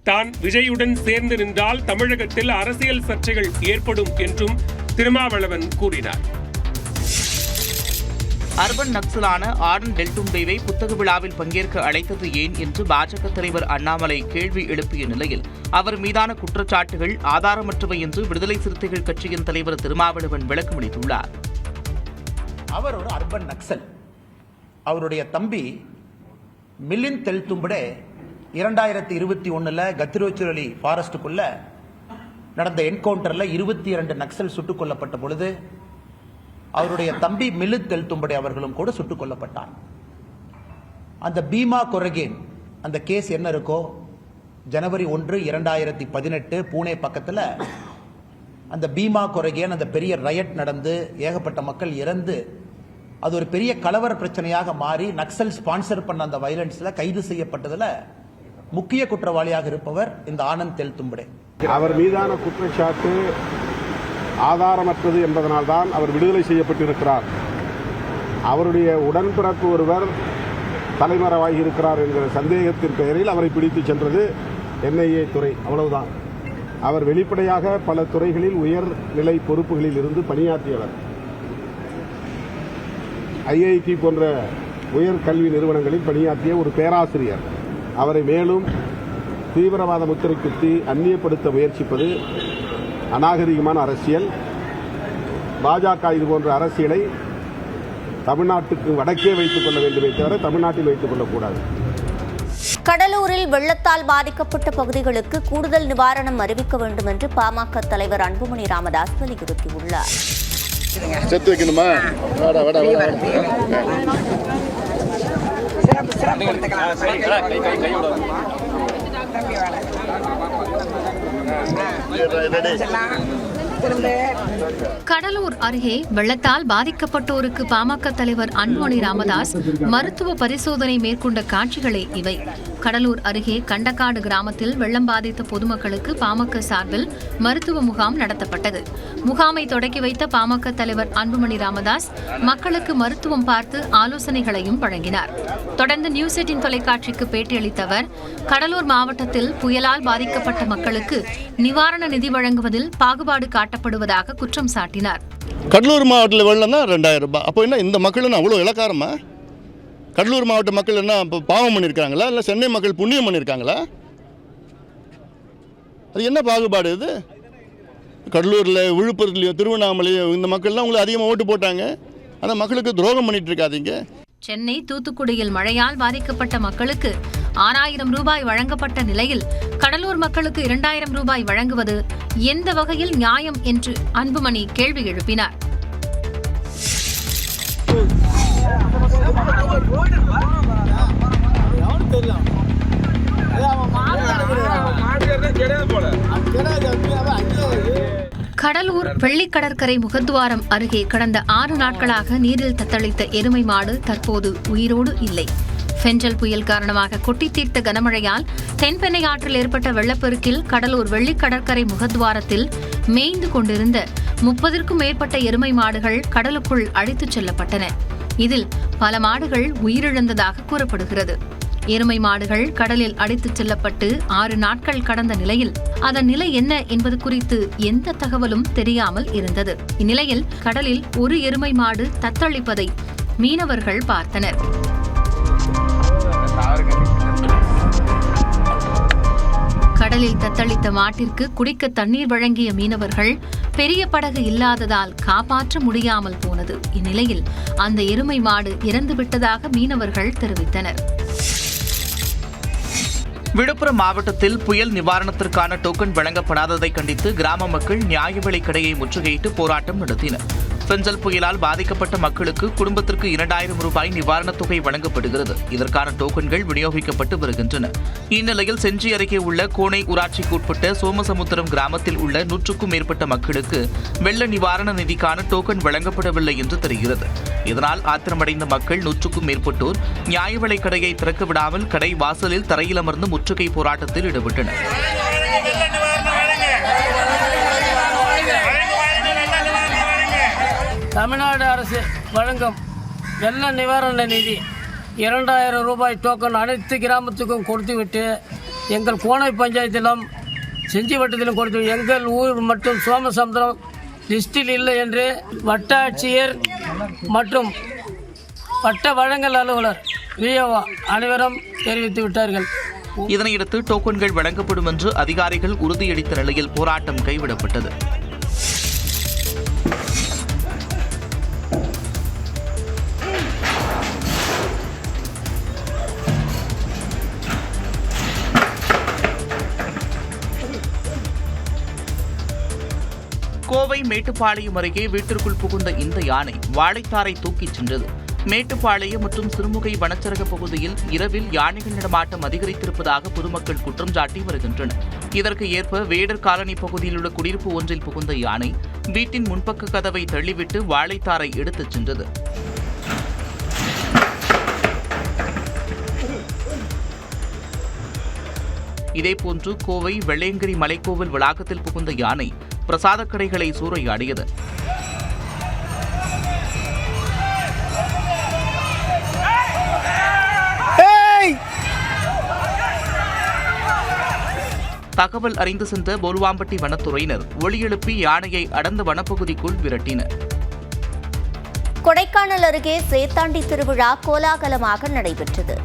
M: தான் விஜயுடன் சேர்ந்து நின்றால் தமிழகத்தில் அரசியல் சர்ச்சைகள் ஏற்படும் என்றும் திருமாவளவன் கூறினார்.
B: அர்பன் நக்சலான ஆடன் டெல்டும்பேவை புத்தக விழாவில் பங்கேற்க அழைத்தது ஏன் என்று பாஜக தலைவர் அண்ணாமலை கேள்வி எழுப்பிய நிலையில் அவர் மீதான குற்றச்சாட்டுகள் ஆதாரமற்றவை என்று விடுதலை சிறுத்தைகள் கட்சியின் தலைவர் திருமாவளவன் விளக்கமளித்துள்ளார்.
K: அவர் ஒரு அர்பன் நக்சல். அவருடைய தம்பி மிலிந்த் தெல்தும்படே 2021 கத்திரோச்சுரலி ஃபாரஸ்டுக்குள்ள நடந்த என்கவுண்டர்ல 22 நக்சல் சுட்டுக் கொல்லப்பட்ட பொழுது அவருடைய தம்பி மிலிந்த் தெல்தும்படே அவர்களும் கூட சுட்டுக் கொல்லப்பட்டார். அந்த பீமா கொரகேன் அந்த கேஸ் என்ன இருக்கோ, ஜனவரி 1, 2018 பூனே பக்கத்தில் அந்த பீமா கொரகேன் அந்த பெரிய ரயட் நடந்து ஏகப்பட்ட மக்கள் இறந்து அது ஒரு பெரிய கலவர பிரச்சனையாக மாறி நக்சல் ஸ்பான்சர் பண்ண அந்த வயலன்ஸ்ல கைது செய்யப்பட்டதுல முக்கிய குற்றவாளியாக இருப்பவர் இந்த ஆனந்த் தெல்தும்படே.
E: அவர் மீதான குற்றச்சாட்டு ஆதாரமற்றது என்பதனால்தான் அவர் விடுதலை செய்யப்பட்டிருக்கிறார். அவருடைய உடன்பிறப்பு ஒருவர் தலைமறைவாகி இருக்கிறார் என்கிற சந்தேகத்தின் பெயரில் அவரை பிடித்து சென்றது NIA துறை, அவ்வளவுதான். அவர் வெளிப்படையாக பல துறைகளில் உயர்நிலை பொறுப்புகளில் இருந்து பணியாற்றியவர். IIT போன்ற உயர்கல்வி நிறுவனங்களில் பணியாற்றிய ஒரு பேராசிரியர். அவரை மேலும் தீவிரவாத முத்திரை குத்தி அந்நியப்படுத்த முயற்சிப்பது அநாகரிகமான அரசியல். பாஜக இது போன்ற அரசியலை தமிழ்நாட்டுக்கு வடக்கே வைத்துக் கொள்ள வேண்டுமே தவிர தமிழ்நாட்டில் வைத்துக் கொள்ளக்கூடாது.
J: கடலூரில் வெள்ளத்தால் பாதிக்கப்பட்ட பகுதிகளுக்கு கூடுதல் நிவாரணம் அறிவிக்க வேண்டும் என்று பாமக தலைவர் அன்புமணி ராமதாஸ் வலியுறுத்தியுள்ளார்.
N: செத்து வைக்கணுமா?
C: கடலூர் அருகே வெள்ளத்தால் பாதிக்கப்பட்டோருக்கு பாமக தலைவர் அன்புமணி ராமதாஸ் மருத்துவ பரிசோதனை மேற்கொண்ட காட்சிகளே இவை. கடலூர் அருகே கண்டக்காடு கிராமத்தில் வெள்ளம் பாதித்த பொதுமக்களுக்கு பாமக சார்பில் மருத்துவ முகாம் நடத்தப்பட்டது. முகாமை தொடக்கி வைத்த பாமக தலைவர் அன்புமணி ராமதாஸ் மக்களுக்கு மருத்துவம் பார்த்து ஆலோசனைகளையும் வழங்கினார். தொடர்ந்து நியூஸ் 18 தொலைக்காட்சிக்கு பேட்டியளித்த அவர் கடலூர் மாவட்டத்தில் புயலால் பாதிக்கப்பட்ட மக்களுக்கு நிவாரண நிதி வழங்குவதில் பாகுபாடு காட்டப்படுவதாக குற்றம் சாட்டினார்.
N: கடலூர் மாவட்டத்தில் வெள்ளம்னா 2000 ரூபாய். அப்போ என்ன இந்த மக்கள் அவ்வளோ இலக்காரமா? கடலூர் மாவட்ட மக்கள் என்ன பாவம் பண்ணியிருக்காங்களா, இல்லை சென்னை மக்கள் புண்ணியம் பண்ணியிருக்காங்களா? அது என்ன பாகுபாடு இது? கடலூரில், விழுப்புரத்துலையும், திருவண்ணாமலையும் இந்த மக்கள்லாம் உங்களை அதிகமாக ஓட்டு போட்டாங்க. ஆனால் மக்களுக்கு துரோகம் பண்ணிட்டு இருக்காதீங்க.
C: சென்னை, தூத்துக்குடியில் மழையால் பாதிக்கப்பட்ட மக்களுக்கு 6000 ரூபாய் வழங்கப்பட்ட நிலையில் கடலூர் மக்களுக்கு 2000 ரூபாய் வழங்குவது எந்த வகையில் நியாயம் என்று அன்புமணி கேள்வி எழுப்பினார். கடலூர் வெள்ளி கடற்கரை முகத்துவாரம் அருகே கடந்த 6 நாட்களாக நீரில் தத்தளித்த எருமை மாடு தற்போது உயிரோடு இல்லை. ஃபெஞ்சல் புயல் காரணமாக கொட்டி தீர்த்த கனமழையால் தென்பெண்ணை ஆற்றில் ஏற்பட்ட வெள்ளப்பெருக்கில் கடலூர் வெள்ளி கடற்கரை முகத்வாரத்தில் மேய்ந்து கொண்டிருந்த 30க்கும் மேற்பட்ட எருமை மாடுகள் கடலுக்குள் அழைத்துச் செல்லப்பட்டன. இதில் பல மாடுகள் உயிரிழந்ததாக கூறப்படுகிறது. எருமை மாடுகள் கடலில் அடித்துச் செல்லப்பட்டு 6 நாட்கள் கடந்த நிலையில் அதன் நிலை என்ன என்பது குறித்து எந்த தகவலும் தெரியாமல் இருந்தது. இந்நிலையில் கடலில் ஒரு எருமை மாடு தத்தளிப்பதை மீனவர்கள் பார்த்தனர். கடலில் தத்தளித்த மாட்டிற்கு குடிக்க தண்ணீர் வழங்கிய மீனவர்கள் பெரிய படகு இல்லாததால் காப்பாற்ற முடியாமல் போனது. இந்நிலையில் அந்த எருமை மாடு இறந்துவிட்டதாக மீனவர்கள் தெரிவித்தனர்.
B: விழுப்புரம் மாவட்டத்தில் புயல் நிவாரணத்திற்கான டோக்கன் வழங்கப்படாததை கண்டித்து கிராம மக்கள் நியாய விலைக் கடையை முற்றுகையிட்டு போராட்டம் நடத்தினர். ஃபெஞ்சல் புயலால் பாதிக்கப்பட்ட மக்களுக்கு குடும்பத்திற்கு 2000 ரூபாய் நிவாரணத் தொகை வழங்கப்படுகிறது. இதற்கான டோக்கன்கள் விநியோகிக்கப்பட்டு வருகின்றன. இந்நிலையில் செஞ்சி அருகே உள்ள கோனை ஊராட்சிக்கு உட்பட்ட சோமசமுத்திரம் கிராமத்தில் உள்ள 100க்கும் மேற்பட்ட மக்களுக்கு வெள்ள நிவாரண நிதிக்கான டோக்கன் வழங்கப்படவில்லை என்று தெரிகிறது. இதனால் ஆத்திரமடைந்த மக்கள் 100க்கும் மேற்பட்டோர் நியாய விலைக் கடையை திறக்க விடாமல் கடை வாசலில் தரையில் அமர்ந்து முற்றுகை போராட்டத்தில் ஈடுபட்டனர்.
O: தமிழ்நாடு அரசு வழங்கும் வெள்ள நிவாரண நிதி 2000 ரூபாய் டோக்கன் அனைத்து கிராமத்துக்கும் கொடுத்துவிட்டு எங்கள் கோனை பஞ்சாயத்திலும் செஞ்சி வட்டத்திலும் கொடுத்து எங்கள் ஊர் மற்றும் சோமசமுத்திரம் லிஸ்டில் இல்லை என்று வட்ட ஆட்சியர் மற்றும் வட்ட வழங்கல் அலுவலர் விஓ அனைவரும் தெரிவித்து விட்டார்கள்.
B: இதனையடுத்து டோக்கன்கள் வழங்கப்படும் என்று அதிகாரிகள் உறுதியளித்த நிலையில் போராட்டம் கைவிடப்பட்டது. கோவை மேட்டுப்பாளையம் அருகே வீட்டிற்குள் புகுந்த இந்த யானை வாழைத்தாரை தூக்கிச் சென்றது. மேட்டுப்பாளையம் மற்றும் சிறுமுகை வனச்சரக பகுதியில் இரவில் யானைகள் நடமாட்டம் அதிகரித்திருப்பதாக பொதுமக்கள் குற்றம் சாட்டி வருகின்றனர். இதற்கு ஏற்ப வேடர் காலனி பகுதியில் உள்ள குடியிருப்பு ஒன்றில் புகுந்த யானை வீட்டின் முன்பக்க கதவை தள்ளிவிட்டு வாழைத்தாரை எடுத்துச் சென்றது. இதேபோன்று கோவை வெள்ளையங்கிரி மலைக்கோவில் வளாகத்தில் புகுந்த யானை பிரசாத கடைகளை சூறையாடியது. தகவல் அறிந்து சென்ற போல்வாம்பட்டி வனத்துறையினர் ஒலி எழுப்பி யானையை அடர்ந்த வனப்பகுதிக்குள் விரட்டினர்.
J: கொடைக்கானல் அருகே சேத்தாண்டி திருவிழா கோலாகலமாக நடைபெற்றது.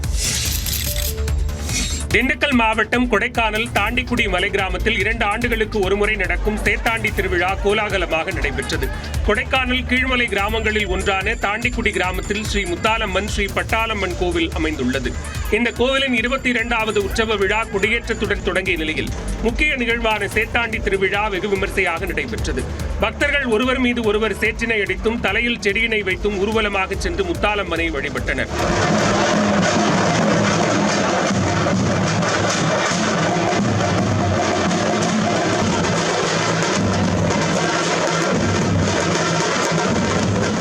M: திண்டுக்கல் மாவட்டம் கொடைக்கானல் தாண்டிக்குடி மலை கிராமத்தில் 2 ஆண்டுகளுக்கு ஒருமுறை நடக்கும் சேத்தாண்டி திருவிழா கோலாகலமாக நடைபெற்றது. கொடைக்கானல் கீழ்மலை கிராமங்களில் ஒன்றான தாண்டிக்குடி கிராமத்தில் ஸ்ரீ முத்தாலம்மன் ஸ்ரீ பட்டாளம்மன் கோவில் அமைந்துள்ளது. இந்த கோவிலின் 22வது உற்சவ விழா கொடியேற்றத்துடன் தொடங்கிய நிலையில் முக்கிய நிகழ்வான சேத்தாண்டி திருவிழா வெகு விமர்சையாக நடைபெற்றது. பக்தர்கள் ஒருவர் மீது ஒருவர் சேற்றினை அடித்தும் தலையில் செடியினை வைத்தும் ஊர்வலமாக சென்று முத்தாலம்மனை வழிபட்டனர்.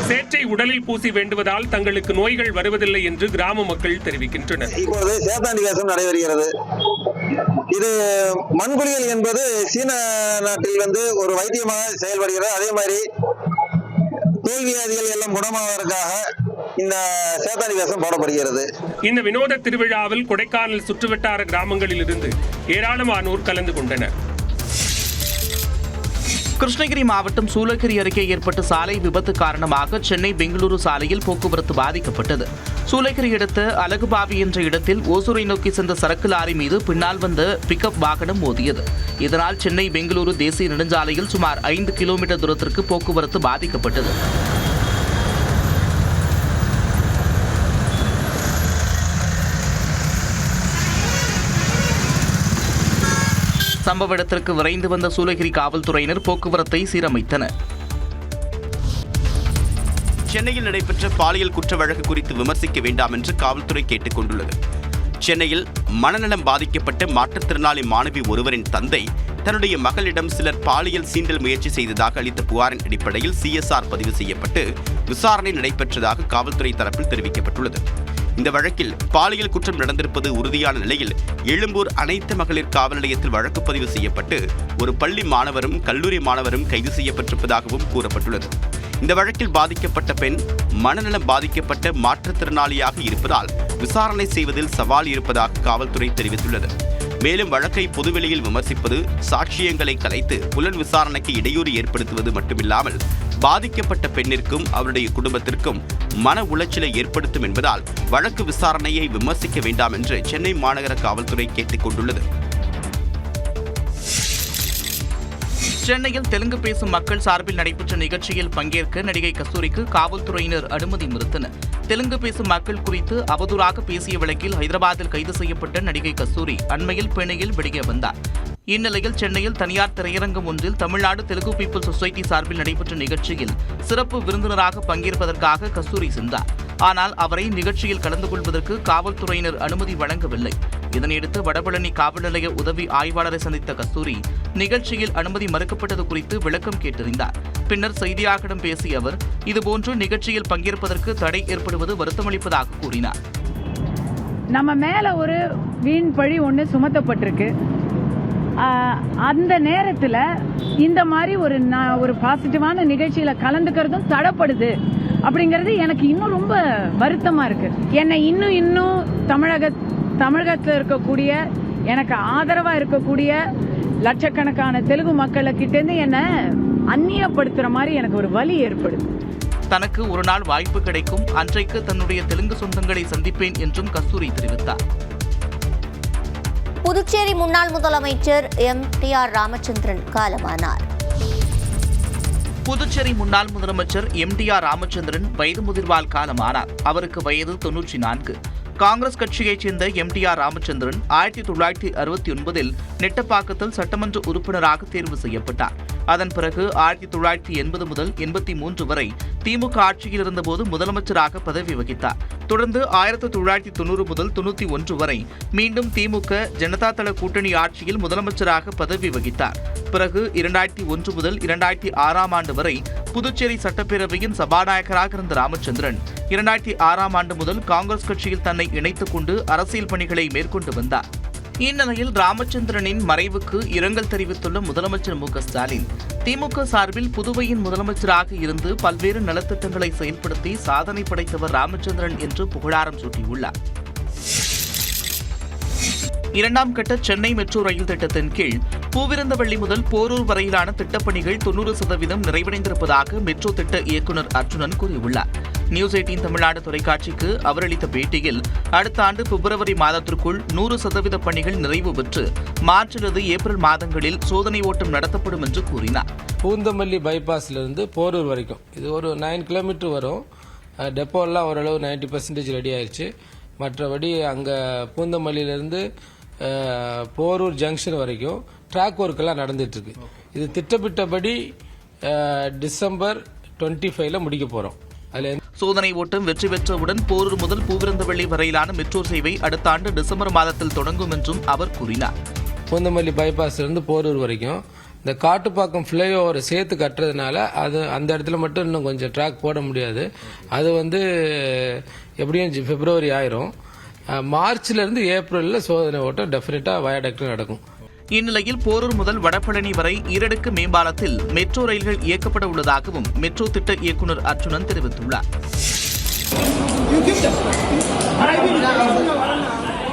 M: சேற்றை உடலில் பூசி வேண்டுவதால் தங்களுக்கு நோய்கள் வருவதில்லை என்று கிராம மக்கள் தெரிவிக்கின்றனர்.
P: இப்போது சேத்தாண்டி வேஷம் நடைபெறுகிறது. இது மண்குளியல் என்பது சீன நாட்டில் ஒரு வைத்தியமாக செயல்படுகிறது. அதே மாதிரி தோல்வியாதிகள் எல்லாம் குணமாவதற்காக இந்த சேத்தாண்டி வேஷம் போடப்படுகிறது.
M: இந்த வினோத திருவிழாவில் கொடைக்கானல் சுற்றுவட்டார கிராமங்களில் இருந்து ஏராளமானோர் கலந்து கொண்டனர்.
B: கிருஷ்ணகிரி மாவட்டம் சூளகிரி அருகே ஏற்பட்ட சாலை விபத்து காரணமாக சென்னை பெங்களூரு சாலையில் போக்குவரத்து பாதிக்கப்பட்டது. சூளகிரி அடுத்த அலகுபாவி என்ற இடத்தில் ஓசூரை நோக்கி சென்ற சரக்கு லாரி மீது பின்னால் வந்த பிக்கப் வாகனம் மோதியது. இதனால் சென்னை பெங்களூரு தேசிய நெடுஞ்சாலையில் சுமார் 5 கிலோமீட்டர் தூரத்திற்கு போக்குவரத்து பாதிக்கப்பட்டது. சம்பவ இடத்திற்கு விரைந்து வந்த சூளகிரி காவல்துறையினர் போக்குவரத்தை சீரமைத்தனர்.
H: சென்னையில் நடைபெற்ற பாலியல் குற்ற வழக்கு குறித்து விமர்சிக்க வேண்டாம் என்று காவல்துறை கேட்டுக் கொண்டுள்ளது. சென்னையில் மனநலம் பாதிக்கப்பட்ட மாற்றுத்திறனாளி மாணவி ஒருவரின் தந்தை தன்னுடைய மகளிடம் சிலர் பாலியல் சீண்டல் முயற்சி செய்ததாக அளித்த புகாரின் அடிப்படையில் CSR பதிவு செய்யப்பட்டு விசாரணை நடைபெற்றதாக காவல்துறை தரப்பில் தெரிவிக்கப்பட்டுள்ளது. இந்த வழக்கில் பாலியல் குற்றம் நடந்திருப்பது உறுதியான நிலையில் எழும்பூர் அனைத்து மகளிர் காவல் நிலையத்தில் வழக்கு பதிவு செய்யப்பட்டு ஒரு பள்ளி மாணவரும் கல்லூரி மாணவரும் கைது செய்யப்பட்டிருப்பதாகவும் கூறப்பட்டுள்ளது. இந்த வழக்கில் பாதிக்கப்பட்ட பெண் மனநலம் பாதிக்கப்பட்ட மாற்றுத்திறனாளியாக இருப்பதால் விசாரணை செய்வதில் சவால் இருப்பதாக காவல்துறை தெரிவித்துள்ளது. மேலும் வழக்கை பொதுவெளியில் விமர்சிப்பது, சாட்சியங்களை கலைத்து புலன் விசாரணைக்கு இடையூறு ஏற்படுத்துவது மட்டுமில்லாமல் பாதிக்கப்பட்ட பெண்ணிற்கும் அவருடைய குடும்பத்திற்கும் மன உளைச்சலை ஏற்படுத்தும் என்பதால் வழக்கு விசாரணையை விமர்சிக்க வேண்டாம் என்று சென்னை மாநகர காவல்துறை கேட்டுக் கொண்டுள்ளது.
B: சென்னையில் தெலுங்கு பேசும் மக்கள் சார்பில் நடைபெற்ற நிகழ்ச்சியில் பங்கேற்க நடிகை கஸ்தூரிக்கு காவல்துறையினர் அனுமதி மறுத்தனர். தெலுங்கு பேசும் மக்கள் குறித்து அவதூறாக பேசிய வழக்கில் ஹைதராபாத்தில் கைது செய்யப்பட்ட நடிகை கஸ்தூரி அண்மையில் பிணையில் வெளியே வந்தார். இந்நிலையில் சென்னையில் தனியார் திரையரங்கம் ஒன்றில் தமிழ்நாடு தெலுங்கு பீப்புள் சொசைட்டி சார்பில் நடைபெற்ற நிகழ்ச்சியில் சிறப்பு விருந்தினராக பங்கேற்பதற்காக கஸ்தூரி சென்றார். ஆனால் அவரை நிகழ்ச்சியில் கலந்து கொள்வதற்கு காவல்துறையினர் அனுமதி வழங்கவில்லை. இதனையடுத்து வடபழனி காவல் நிலைய உதவி ஆய்வாளரை சந்தித்த கஸ்தூரி நிகழ்ச்சியில் அனுமதி மறுக்கப்பட்டது குறித்து விளக்கம் கேட்டறிந்தார். பின்னர் செய்தியாளர்களிடம் பேசிய அவர் இதுபோன்று நிகழ்ச்சியில் பங்கேற்பதற்கு தடை ஏற்படுவது வருத்தமளிப்பதாக கூறினார்.
Q: நம்ம மேல ஒரு வீண் பழி ஒன்று சுமத்தப்பட்டிருக்கு. அந்த நேரத்தில் இந்த மாதிரி ஒரு பாசிட்டிவான நிகழ்ச்சியில கலந்துக்கிறதும் தடைப்படுது அப்படிங்கிறது எனக்கு இன்னும் ரொம்ப வருத்தமா இருக்கு. என்னை இன்னும் தமிழகத்தில் இருக்கக்கூடிய எனக்கு ஆதரவா இருக்கக்கூடிய லட்சக்கணக்கான தெலுங்கு மக்களுக்கிட்டேருந்து என்னை அந்நியப்படுத்துற மாதிரி எனக்கு ஒரு வலி ஏற்படுது.
B: தனக்கு ஒரு நாள் வாய்ப்பு கிடைக்கும், அன்றைக்கு தன்னுடைய தெலுங்கு சொந்தங்களை சந்திப்பேன் என்றும் கஸ்தூரி தெரிவித்தார்.
J: புதுச்சேரி முன்னாள் முதலமைச்சர் எம்.டி.ஆர். ராமச்சந்திரன் காலமானார்.
B: புதுச்சேரி முன்னாள் முதலமைச்சர் எம்.டி.ஆர். ராமச்சந்திரன் வயது முதிர்வால் காலமானார். அவருக்கு வயது 94. காங்கிரஸ் கட்சியைச் சேர்ந்த எம்.டி.ஆர். ராமச்சந்திரன் 1969 நெட்டப்பாக்கத்தில் சட்டமன்ற உறுப்பினராக தேர்வு செய்யப்பட்டார். அதன் பிறகு 1980 முதல் 83 வரை திமுக ஆட்சியில் இருந்தபோது முதலமைச்சராக பதவி வகித்தார். தொடர்ந்து 1990 முதல் 91 வரை மீண்டும் திமுக ஜனதா தள கூட்டணி ஆட்சியில் முதலமைச்சராக பதவி வகித்தார். பிறகு 2001 முதல் 2006 ஆண்டு வரை புதுச்சேரி சட்டப்பேரவையின் சபாநாயகராக இருந்த ராமச்சந்திரன் 2006 ஆண்டு முதல் காங்கிரஸ் கட்சியில் தன்னை இணைத்துக் கொண்டு அரசியல் பணிகளை மேற்கொண்டு வந்தார். இந்நிலையில் ராமச்சந்திரனின் மறைவுக்கு இரங்கல் தெரிவித்துள்ள முதலமைச்சர் மு க ஸ்டாலின் திமுக சார்பில் புதுவையின் முதலமைச்சராக இருந்து பல்வேறு நலத்திட்டங்களை செயல்படுத்தி சாதனை படைத்தவர் ராமச்சந்திரன் என்று புகழாரம் சூட்டியுள்ளார். 2ஆம் கட்ட சென்னை மெட்ரோ ரயில் திட்டத்தின் கீழ் பூவிருந்தவள்ளி முதல் போரூர் வரையிலான திட்டப்பணிகள் 90% நிறைவடைந்திருப்பதாக மெட்ரோ திட்ட இயக்குநர் அர்ஜுனன் கூறியுள்ளார். நியூஸ் 18 தமிழ்நாடு தொலைக்காட்சிக்கு அவர் அளித்த பேட்டியில் அடுத்த ஆண்டு பிப்ரவரி மாதத்திற்குள் 100% பணிகள் நிறைவு பெற்று மார்ச் அல்லது ஏப்ரல் மாதங்களில் சோதனை ஓட்டம் நடத்தப்படும் என்று கூறினார்.
R: பூந்தமல்லி பைபாஸ்ல இருந்து போரூர் வரைக்கும் இது ஒரு 9 கிலோமீட்டர் வரும். டெப்போலாம் ஓரளவு 90% ரெடி ஆயிடுச்சு. மற்றபடி அங்க பூந்தமல்லியிலிருந்து போரூர் ஜங்ஷன் வரைக்கும் ட்ராக் ஒர்க் எல்லாம் நடந்துட்டு இருக்கு. இது திட்டமிட்டபடி டிசம்பர் 25 முடிக்க போறோம்.
B: சோதனை ஓட்டம் வெற்றி பெற்றவுடன் போரூர் முதல் பூவிருந்தவள்ளி வரையிலான மெட்ரோ சேவை அடுத்த ஆண்டு டிசம்பர் மாதத்தில் தொடங்கும் என்றும் அவர் கூறினார்.
R: பூந்தமல்லி பைபாஸ்ல இருந்து போரூர் வரைக்கும் இந்த காட்டுப்பாக்கம் ஃபிளைஓவரை சேர்த்து கட்டுறதுனால அது அந்த இடத்துல மட்டும் இன்னும் கொஞ்சம் ட்ராக் போட முடியாது. அது எப்படியும் பிப்ரவரி ஆயிரும். மார்ச்ல இருந்து ஏப்ரல்ல சோதனை ஓட்டம் டெஃபினட்டா வயாடக்ட் நடக்கும்.
B: இந்நிலையில் போரூர் முதல் வடபழனி வரை ஈரடுக்கு மேம்பாலத்தில் மெட்ரோ ரயில்கள் இயக்கப்பட உள்ளதாகவும் மெட்ரோ திட்ட இயக்குநர் அர்ஜுனன் தெரிவித்துள்ளார்.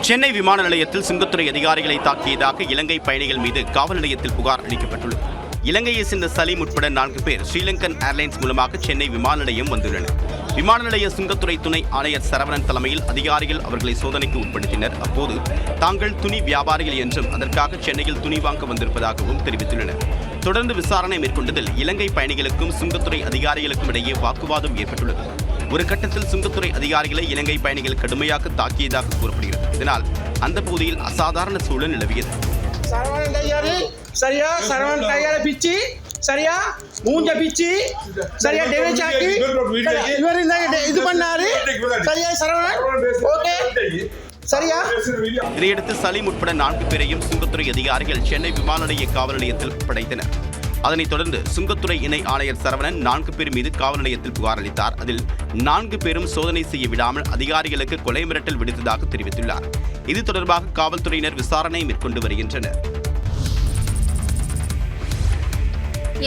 H: சென்னை விமான நிலையத்தில் சுங்கத்துறை அதிகாரிகளை தாக்கியதாக இலங்கை பயணிகள் மீது காவல் நிலையத்தில் புகார் அளிக்கப்பட்டுள்ளது. இலங்கையை சேர்ந்த சலீம் உட்பட 4 பேர் ஸ்ரீலங்கன் ஏர்லைன்ஸ் மூலமாக சென்னை விமான நிலையம் வந்துள்ளனர். விமான நிலைய சுங்கத்துறை துணை ஆணையர் சரவணன் தலைமையில் அதிகாரிகள் அவர்களை சோதனைக்கு உட்படுத்தினர். அப்போது தாங்கள் துணி வியாபாரிகள் என்றும் அதற்காக சென்னையில் துணி வாங்க வந்திருப்பதாகவும் தெரிவித்துள்ளனர். தொடர்ந்து விசாரணை மேற்கொண்டதில் இலங்கை பயணிகளுக்கும் சுங்கத்துறை அதிகாரிகளுக்கும் இடையே வாக்குவாதம் ஏற்பட்டுள்ளது. ஒரு கட்டத்தில் சுங்கத்துறை அதிகாரிகளை இலங்கை பயணிகள் கடுமையாக தாக்கியதாக கூறப்படுகிறது. இதனால் அந்த பகுதியில் அசாதாரண சூழல் நிலவியது.
S: சரியா சரவணன் கையால பிச்சு சரியா மூஞ்ச பிச்சு சரியா டேமேஜ் ஆக்கி இவர் இது பண்ணாரு சரியா சரவணன் ஓகே சரியா.
H: இதையடுத்து சலீம் உட்பட 4 பேரையும் சுங்கத்துறை அதிகாரிகள் சென்னை விமான நிலைய காவல் நிலையத்தில் படைத்தனர். அதனைத் தொடர்ந்து சுங்கத்துறை இணை ஆணையர் சரவணன் 4 பேர் மீது காவல் நிலையத்தில் புகார் அளித்தார். அதில் 4 பேரும் சோதனை செய்ய விடாமல் அதிகாரிகளுக்கு கொலை மிரட்டல் விடுத்ததாக தெரிவித்துள்ளார். இது தொடர்பாக காவல்துறையினர் விசாரணை மேற்கொண்டு வருகின்றனர்.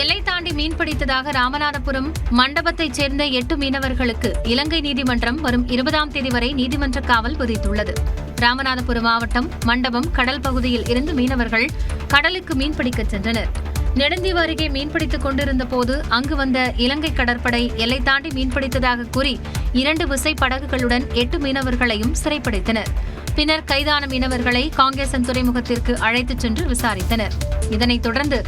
C: எல்லை தாண்டி மீன்பிடித்ததாக ராமநாதபுரம் மண்டபத்தைச் சேர்ந்த 8 மீனவர்களுக்கு இலங்கை நீதிமன்றம் வரும் 20ஆம் தேதி வரை நீதிமன்ற காவல் விதித்துள்ளது. ராமநாதபுரம் மாவட்டம் மண்டபம் கடல் பகுதியில் இருந்து மீனவர்கள் கடலுக்கு மீன்பிடிக்க சென்றனர். நெடுந்தீவு அருகே மீன்பிடித்துக் கொண்டிருந்த போது அங்கு வந்த இலங்கை கடற்படை எல்லை தாண்டி மீன்பிடித்ததாக கூறி 2 விசை படகுகளுடன் 8 மீனவர்களையும் சிறைப்பிடித்தனர். பின்னர் கைதான மீனவர்களை காங்கேசன் துறைமுகத்திற்கு அழைத்துச் சென்று விசாரித்தனர். இதனைத் தொடர்ந்து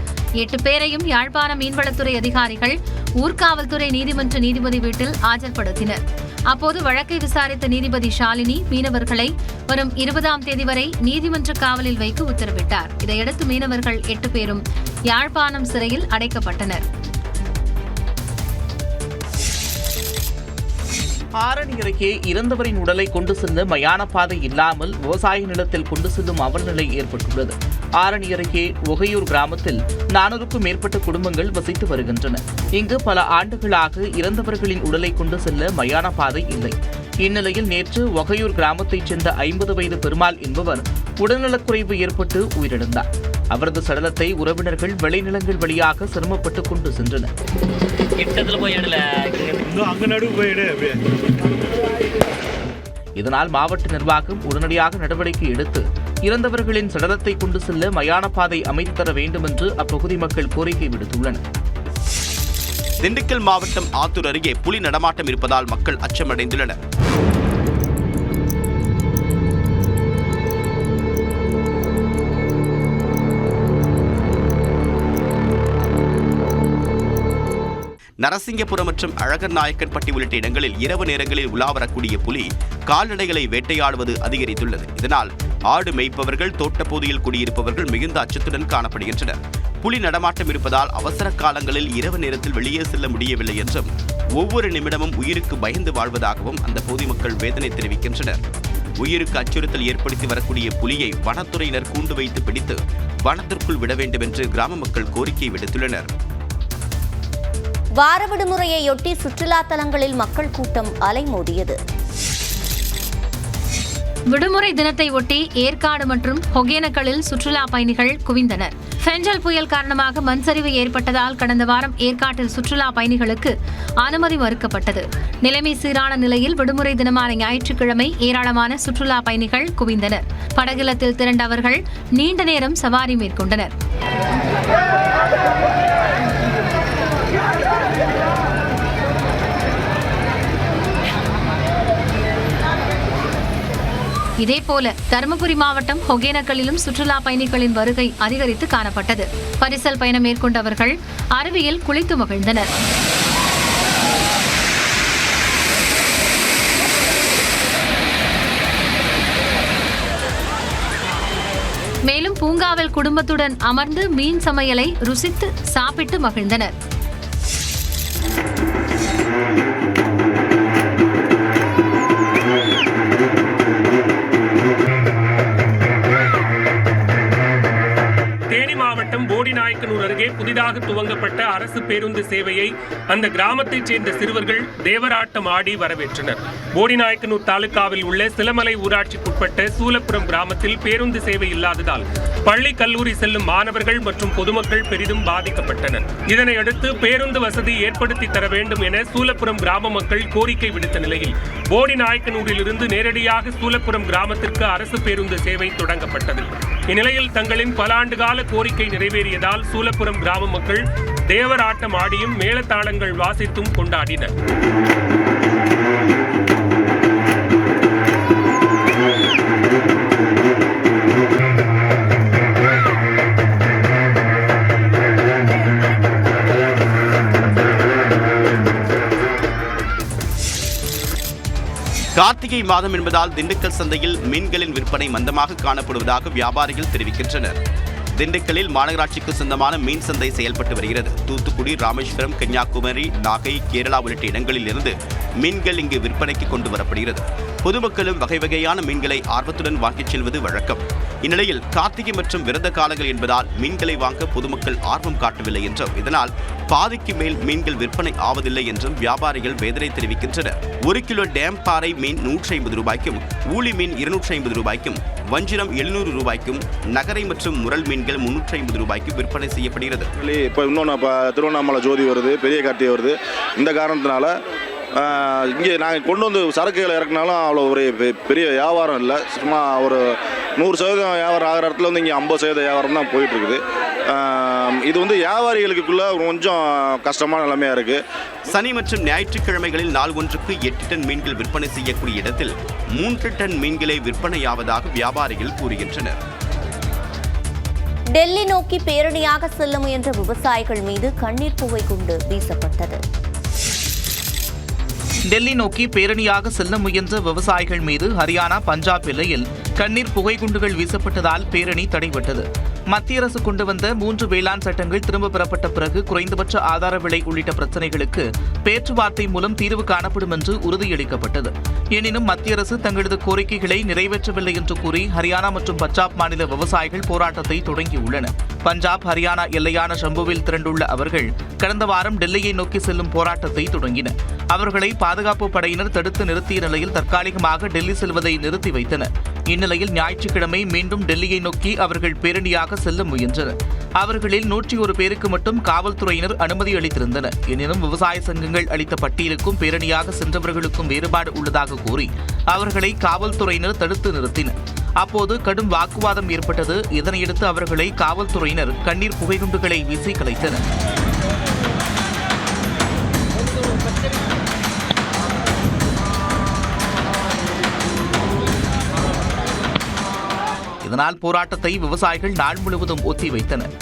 C: 8 பேரையும் யாழ்ப்பாண மீன்வளத்துறை அதிகாரிகள் ஊர்காவல்துறை நீதிமன்ற நீதிபதி வீட்டில் ஆஜர்படுத்தினர். அப்போது வழக்கை விசாரித்த நீதிபதி ஷாலினி மீனவர்களை வரும் 20ஆம் தேதி வரை நீதிமன்ற காவலில் வைக்க உத்தரவிட்டார். இதையடுத்து மீனவர்கள் 8 பேரும் யாழ்ப்பாணம் சிறையில் அடைக்கப்பட்டனர்.
B: ஆரணி அருகே இறந்தவரின் உடலை கொண்டு செல்ல மயான பாதை இல்லாமல் விவசாய நிலத்தில் கொண்டு செல்லும் அவலநிலை ஏற்பட்டுள்ளது. ஆரணி அருகே ஒகையூர் கிராமத்தில் 400க்கும் மேற்பட்ட குடும்பங்கள் வசித்து வருகின்றன. இங்கு பல ஆண்டுகளாக இறந்தவர்களின் உடலை கொண்டு செல்ல மயான பாதை இல்லை. இந்நிலையில் நேற்று ஒகையூர் கிராமத்தைச் சேர்ந்த 50 வயது பெருமாள் என்பவர் உடல்நலக்குறைவு ஏற்பட்டு உயிரிழந்தார். அவரது சடலத்தை உறவினர்கள் விளைநிலங்கள் வழியாக சிரமப்பட்டு கொண்டு சென்றனர். இதனால் மாவட்ட நிர்வாகம் உடனடியாக நடவடிக்கை எடுத்து இறந்தவர்களின் சடலத்தை கொண்டு செல்ல மயான பாதை அமைத்து தர வேண்டும் என்று அப்பகுதி மக்கள் கோரிக்கை விடுத்துள்ளனர்.
H: திண்டுக்கல் மாவட்டம் ஆத்தூர் அருகே புலி நடமாட்டம் இருப்பதால் மக்கள் அச்சமடைந்துள்ளனர். நரசிங்கபுரம் மற்றும் அழகர் நாயக்கன்பட்டி உள்ளிட்ட இடங்களில் இரவு நேரங்களில் உலா வரக்கூடிய புலி கால்நடைகளை வேட்டையாடுவது அதிகரித்துள்ளது. இதனால் ஆடு மேய்ப்பவர்கள், தோட்டப்பகுதியில் குடியிருப்பவர்கள் மிகுந்த அச்சத்துடன் காணப்படுகின்றனர். புலி நடமாட்டம் இருப்பதால் அவசர காலங்களில் இரவு நேரத்தில் வெளியே செல்ல முடியவில்லை என்றும் ஒவ்வொரு நிமிடமும் உயிருக்கு பயந்து வாழ்வதாகவும் அந்த பகுதி மக்கள் வேதனை தெரிவிக்கின்றனர். உயிருக்கு அச்சுறுத்தல் ஏற்படுத்தி வரக்கூடிய புலியை வனத்துறையினர் கூண்டு வைத்து பிடித்து வனத்திற்குள் விட வேண்டும் என்று கிராம மக்கள் கோரிக்கை விடுத்துள்ளனர்.
J: வார விடுமுறையொட்டி சுற்றுலா தலங்களில் மக்கள் கூட்டம் அலைமோதியது.
C: விடுமுறை தினத்தை ஒட்டி ஏற்காடு மற்றும் ஒகேனக்கலில் சுற்றுலா பயணிகள் குவிந்தனர். ஃபெஞ்சல் புயல் காரணமாக மண் சரிவு ஏற்பட்டதால் கடந்த வாரம் ஏற்காட்டில் சுற்றுலா பயணிகளுக்கு அனுமதி மறுக்கப்பட்டது. நிலைமை சீரான நிலையில் விடுமுறை தினமான ஞாயிற்றுக்கிழமை ஏராளமான சுற்றுலா பயணிகள் குவிந்தனர். படகிலத்தில் திரண்ட அவர்கள் நீண்ட நேரம் சவாரி மேற்கொண்டனர். இதேபோல தருமபுரி மாவட்டம் ஒகேனக்கலிலும் சுற்றுலா பயணிகளின் வருகை அதிகரித்து காணப்பட்டது. பரிசல் பயணம் மேற்கொண்டவர்கள் அருவியில் குளித்து மகிழ்ந்தனர். மேலும் பூங்காவில் குடும்பத்துடன் அமர்ந்து மீன் சமையலை ருசித்து சாப்பிட்டு மகிழ்ந்தனர்.
M: தேனி மாவட்டம் போடிநாயக்கனூர் அருகே புதிதாக துவங்கப்பட்ட அரசு பேருந்து சேவையை அந்த கிராமத்தைச் சேர்ந்த சிறுவர்கள் தேவராட்டம் ஆடி வரவேற்றனர். போடிநாயக்கனூர் தாலுகாவில் உள்ள சிலமலை ஊராட்சிக்குட்பட்ட சூலப்புரம் கிராமத்தில் பேருந்து சேவை இல்லாததால் பள்ளி கல்லூரி செல்லும் மாணவர்கள் மற்றும் பொதுமக்கள் பெரிதும் பாதிக்கப்பட்டனர். இதனையடுத்து பேருந்து வசதி ஏற்படுத்தி தர வேண்டும் என சூலப்புரம் கிராம மக்கள் கோரிக்கை விடுத்த நிலையில் போடிநாயக்கனூரில் இருந்து நேரடியாக சூலப்புரம் கிராமத்திற்கு அரசு பேருந்து சேவை தொடங்கப்பட்டது. இந்நிலையில் தங்களின் பல ஆண்டுகால கோரிக்கை நிறைவேறியதால் சூலப்புரம் கிராம மக்கள் தேவராட்டம் ஆடியும் மேளதாளங்கள் வாசித்தும் கொண்டாடினர்.
H: கார்த்திகை மாதம் என்பதால் திண்டுக்கல் சந்தையில் மீன்களின் விற்பனை மந்தமாக காணப்படுவதாக வியாபாரிகள் தெரிவிக்கின்றனர். திண்டுக்கல்லில் மாநகராட்சிக்கு சொந்தமான மீன் சந்தை செயல்பட்டு வருகிறது. தூத்துக்குடி, ராமேஸ்வரம், கன்னியாகுமரி, நாகை, கேரளா உள்ளிட்ட இடங்களில் இருந்து மீன்கள் இங்கு விற்பனைக்கு கொண்டு வரப்படுகிறது. பொதுமக்களும் வகை வகையான மீன்களை ஆர்வத்துடன் வாங்கிச் செல்வது வழக்கம். இந்நிலையில் கார்த்திகை மற்றும் விரத காலங்கள் என்பதால் மீன்களை வாங்க பொதுமக்கள் ஆர்வம் காட்டவில்லை என்றும் இதனால் பாதிக்கு மேல் மீன்கள் விற்பனை ஆவதில்லை என்றும் வியாபாரிகள் வேதனை தெரிவிக்கின்றனர். 1 கிலோ டேம் பாறை மீன் 150 ரூபாய்க்கும், ஊளி மீன் 250 ரூபாய்க்கும், வஞ்சிரம் 700 ரூபாய்க்கும், நகரை மற்றும் முரல் மீன்கள் 350 ரூபாய்க்கு விற்பனை செய்யப்படுகிறது.
T: இப்போ இன்னொன்று திருவண்ணாமலை ஜோதி வருது, பெரிய கார்த்திகை வருது. இந்த காரணத்தினால இங்கே நாங்கள் கொண்டு வந்து சரக்குகளை இறக்குனாலும் அவ்வளோ ஒரு பெரிய வியாபாரம் இல்லை. சும்மா ஒரு 100% வியாபாரம் ஆகிற இடத்துல வந்து இங்கே 50% வியாபாரம் தான் போயிட்டுருக்குது. இது வந்து வியாபாரிகளுக்குள்ள கொஞ்சம் கஷ்டமான நிலைமையாக இருக்குது.
H: சனி மற்றும் ஞாயிற்றுக்கிழமைகளில் நாள் ஒன்றுக்கு 8 டன் மீன்கள் விற்பனை செய்யக்கூடிய இடத்தில் 3 டன் மீன்களே விற்பனையாவதாக வியாபாரிகள் கூறுகின்றனர்.
J: டெல்லி நோக்கி பேரணியாக செல்ல முயன்ற விவசாயிகள் மீது கண்ணீர் புகை குண்டு வீசப்பட்டது.
B: டெல்லி நோக்கி பேரணியாக செல்ல முயன்ற விவசாயிகள் மீது ஹரியானா, பஞ்சாப் எல்லையில் கண்ணீர் புகை குண்டுகள் வீசப்பட்டதால் பேரணி தடைபட்டது. மத்திய அரசு கொண்டு வந்த 3 வேளாண் சட்டங்கள் திரும்ப பெறப்பட்ட பிறகு குறைந்தபட்ச ஆதார விலை உள்ளிட்ட பிரச்சினைகளுக்கு பேச்சுவார்த்தை மூலம் தீர்வு காணப்படும் என்று உறுதியளிக்கப்பட்டது. எனினும் மத்திய அரசு தங்களது கோரிக்கைகளை நிறைவேற்றவில்லை என்று கூறி ஹரியானா மற்றும் பஞ்சாப் மாநில விவசாயிகள் போராட்டத்தை தொடங்கியுள்ளனர். பஞ்சாப், ஹரியானா எல்லையான ஷம்புவில் திரண்டுள்ள அவர்கள் கடந்த வாரம் டெல்லியை நோக்கி செல்லும் போராட்டத்தை தொடங்கினர். அவர்களை பாதுகாப்பு படையினர் தடுத்து நிறுத்திய நிலையில் தற்காலிகமாக டெல்லி செல்வதை நிறுத்தி வைத்தனர். இந்நிலையில் ஞாயிற்றுக்கிழமை மீண்டும் டெல்லியை நோக்கி அவர்கள் பேரணியாக செல்ல முயன்றனர். அவர்களில் 101 பேருக்கு மட்டும் காவல்துறையினர் அனுமதி அளித்திருந்தனர். எனினும் விவசாய சங்கங்கள் அளித்த பட்டியலுக்கும் பேரணியாக சென்றவர்களுக்கும் வேறுபாடு உள்ளதாக கூறி அவர்களை காவல்துறையினர் தடுத்து நிறுத்தினர். அப்போது கடும் வாக்குவாதம் ஏற்பட்டது. இதனையடுத்து அவர்களை காவல்துறையினர் கண்ணீர் புகைக்குண்டுகளை வீசி கலைத்தனர். இதனால் போராட்டத்தை விவசாயிகள் நாள் முழுவதும் ஒத்திவைத்தனர்.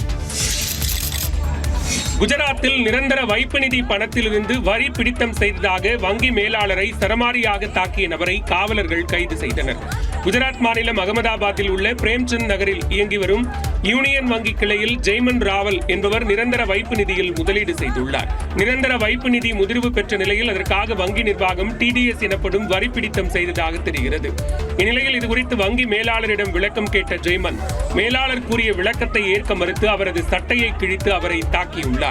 M: குஜராத்தில் நிரந்தர வைப்பு நிதி பணத்திலிருந்து வரி பிடித்தம் செய்ததாக வங்கி மேலாளரை சரமாரியாக தாக்கிய நபரை காவலர்கள் கைது செய்தனர். குஜராத் மாநிலம் அகமதாபாத்தில் உள்ள பிரேம்சந்த் நகரில் இயங்கி வரும் யூனியன் வங்கி கிளையில் ஜெய்மன் ராவல் என்பவர் நிரந்தர வைப்பு நிதியில் முதலீடு செய்துள்ளார். நிரந்தர வைப்பு நிதி முதிர்வு பெற்ற நிலையில் அதற்காக வங்கி நிர்வாகம் TDS எனப்படும் வரி பிடித்தம் செய்ததாக தெரிகிறது. இந்நிலையில் இதுகுறித்து வங்கி மேலாளரிடம் விளக்கம் கேட்ட ஜெய்மன், மேலாளர் கூறிய விளக்கத்தை ஏற்க மறுத்து அவரது சட்டையை கிழித்து அவரை தாக்கியுள்ளார்.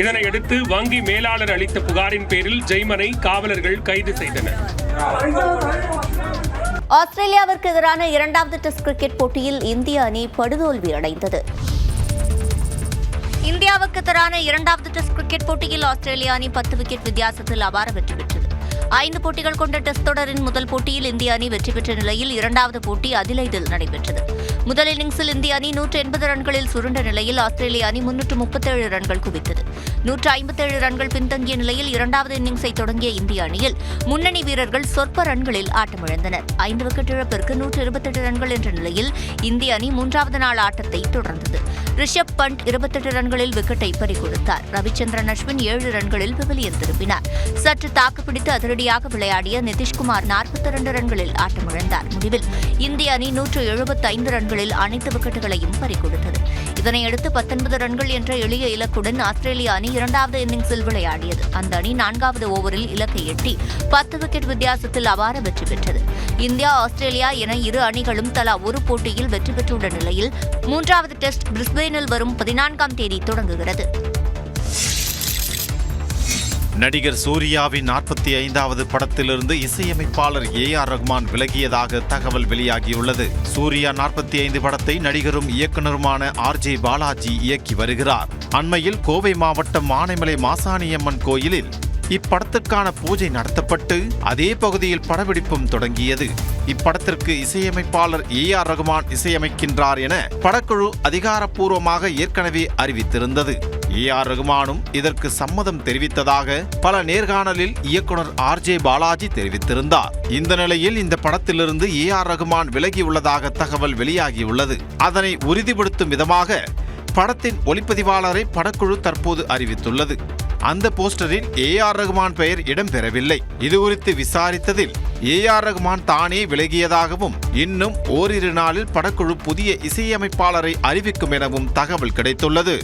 M: இதனையடுத்து வங்கி மேலாளர் அளித்த புகாரின் பேரில் ஜெய்மனை காவலர்கள் கைது செய்தனர்.
J: ஆஸ்திரேலியாவிற்கு எதிரான 2வது டெஸ்ட் கிரிக்கெட் போட்டியில் இந்திய அணி படுதோல்வி அடைந்தது. இந்தியாவுக்கு எதிரான 2வது டெஸ்ட் கிரிக்கெட் போட்டியில் ஆஸ்திரேலிய அணி 10 விக்கெட் வித்தியாசத்தில் அபார வெற்றி பெற்றது. 5 போட்டிகள் கொண்ட டெஸ்ட் தொடரின் முதல் போட்டியில் இந்திய அணி வெற்றி பெற்ற நிலையில் 2வது போட்டி அதிலைடில் நடைபெற்றது. முதல் இன்னிங்ஸில் இந்திய அணி 180 ரன்களில் சுருண்ட நிலையில் ஆஸ்திரேலிய அணி 337 ரன்கள் குவித்தது. 157 ரன்கள் பின்தங்கிய நிலையில் 2வது இன்னிங்ஸை தொடங்கிய இந்திய அணியில் முன்னணி வீரர்கள் சொற்ப ரன்களில் ஆட்டமிழந்தனர். 5 விக்கெட் இழப்பிற்கு 128 ரன்கள் என்ற நிலையில் இந்திய அணி 3வது நாள் ஆட்டத்தை தொடர்ந்தது. ரிஷப் பண்ட் 28 ரன்களில் விக்கெட்டை பறிகொடுத்தார். ரவிச்சந்திரன் அஸ்வின் 7 ரன்களில் விவிலியன் திருப்பினார். சற்று தாக்குப்பிடித்து அதிரடியாக விளையாடிய நிதிஷ்குமார் 42 ரன்களில் ஆட்டமிழந்தார். முடிவில் இந்திய அணி 175 ரன்களில் அனைத்து விக்கெட்டுகளையும் பறிகொடுத்தது. இதனையடுத்து 19 ரன்கள் என்ற எளிய இலக்குடன் ஆஸ்திரேலிய அணி 2வது இன்னிங்ஸில் விளையாடியது. அந்த அணி 4வது ஓவரில் இலக்கை எட்டி 10 விக்கெட் வித்தியாசத்தில் அபார வெற்றி பெற்றது. இந்தியா, ஆஸ்திரேலியா என இரு அணிகளும் தலா ஒரு போட்டியில் வெற்றி பெற்றுள்ள நிலையில் 3வது டெஸ்ட் பிரிஸ்பேனில் வரும் 14ஆம் தேதி தொடங்குகிறது.
G: நடிகர் சூர்யாவின் 45வது படத்திலிருந்து இசையமைப்பாளர் AR ரஹ்மான் விலகியதாக தகவல் வெளியாகியுள்ளது. சூர்யா 45 படத்தை நடிகரும் இயக்குனருமான RJ பாலாஜி இயக்கி வருகிறார். அண்மையில் கோவை மாவட்டம் ஆனைமலை மாசாணியம்மன் கோயிலில் இப்படத்திற்கான பூஜை நடத்தப்பட்டு அதே பகுதியில் படப்பிடிப்பும் தொடங்கியது. இப்படத்திற்கு இசையமைப்பாளர் AR ரஹ்மான் இசையமைக்கின்றார் என படக்குழு அதிகாரப்பூர்வமாக ஏற்கனவே அறிவித்திருந்தது. AR ரஹ்மானும் இதற்கு சம்மதம் தெரிவித்ததாக பல நேர்காணலில் இயக்குனர் RJ பாலாஜி தெரிவித்திருந்தார். இந்த நிலையில் இந்த படத்திலிருந்து AR ரஹ்மான் விலகியுள்ளதாக தகவல் வெளியாகியுள்ளது. அதனை உறுதிப்படுத்தும் விதமாக படத்தின் ஒளிப்பதிவாளரை படக்குழு தற்போது அறிவித்துள்ளது. அந்த போஸ்டரில் AR ரஹ்மான் பெயர் இடம்பெறவில்லை. இதுகுறித்து விசாரித்ததில் AR ரஹ்மான் தானே விலகியதாகவும் இன்னும் ஓரிரு நாளில் படக்குழு புதிய இசையமைப்பாளரை அறிவிக்கும் எனவும் தகவல் கிடைத்துள்ளது.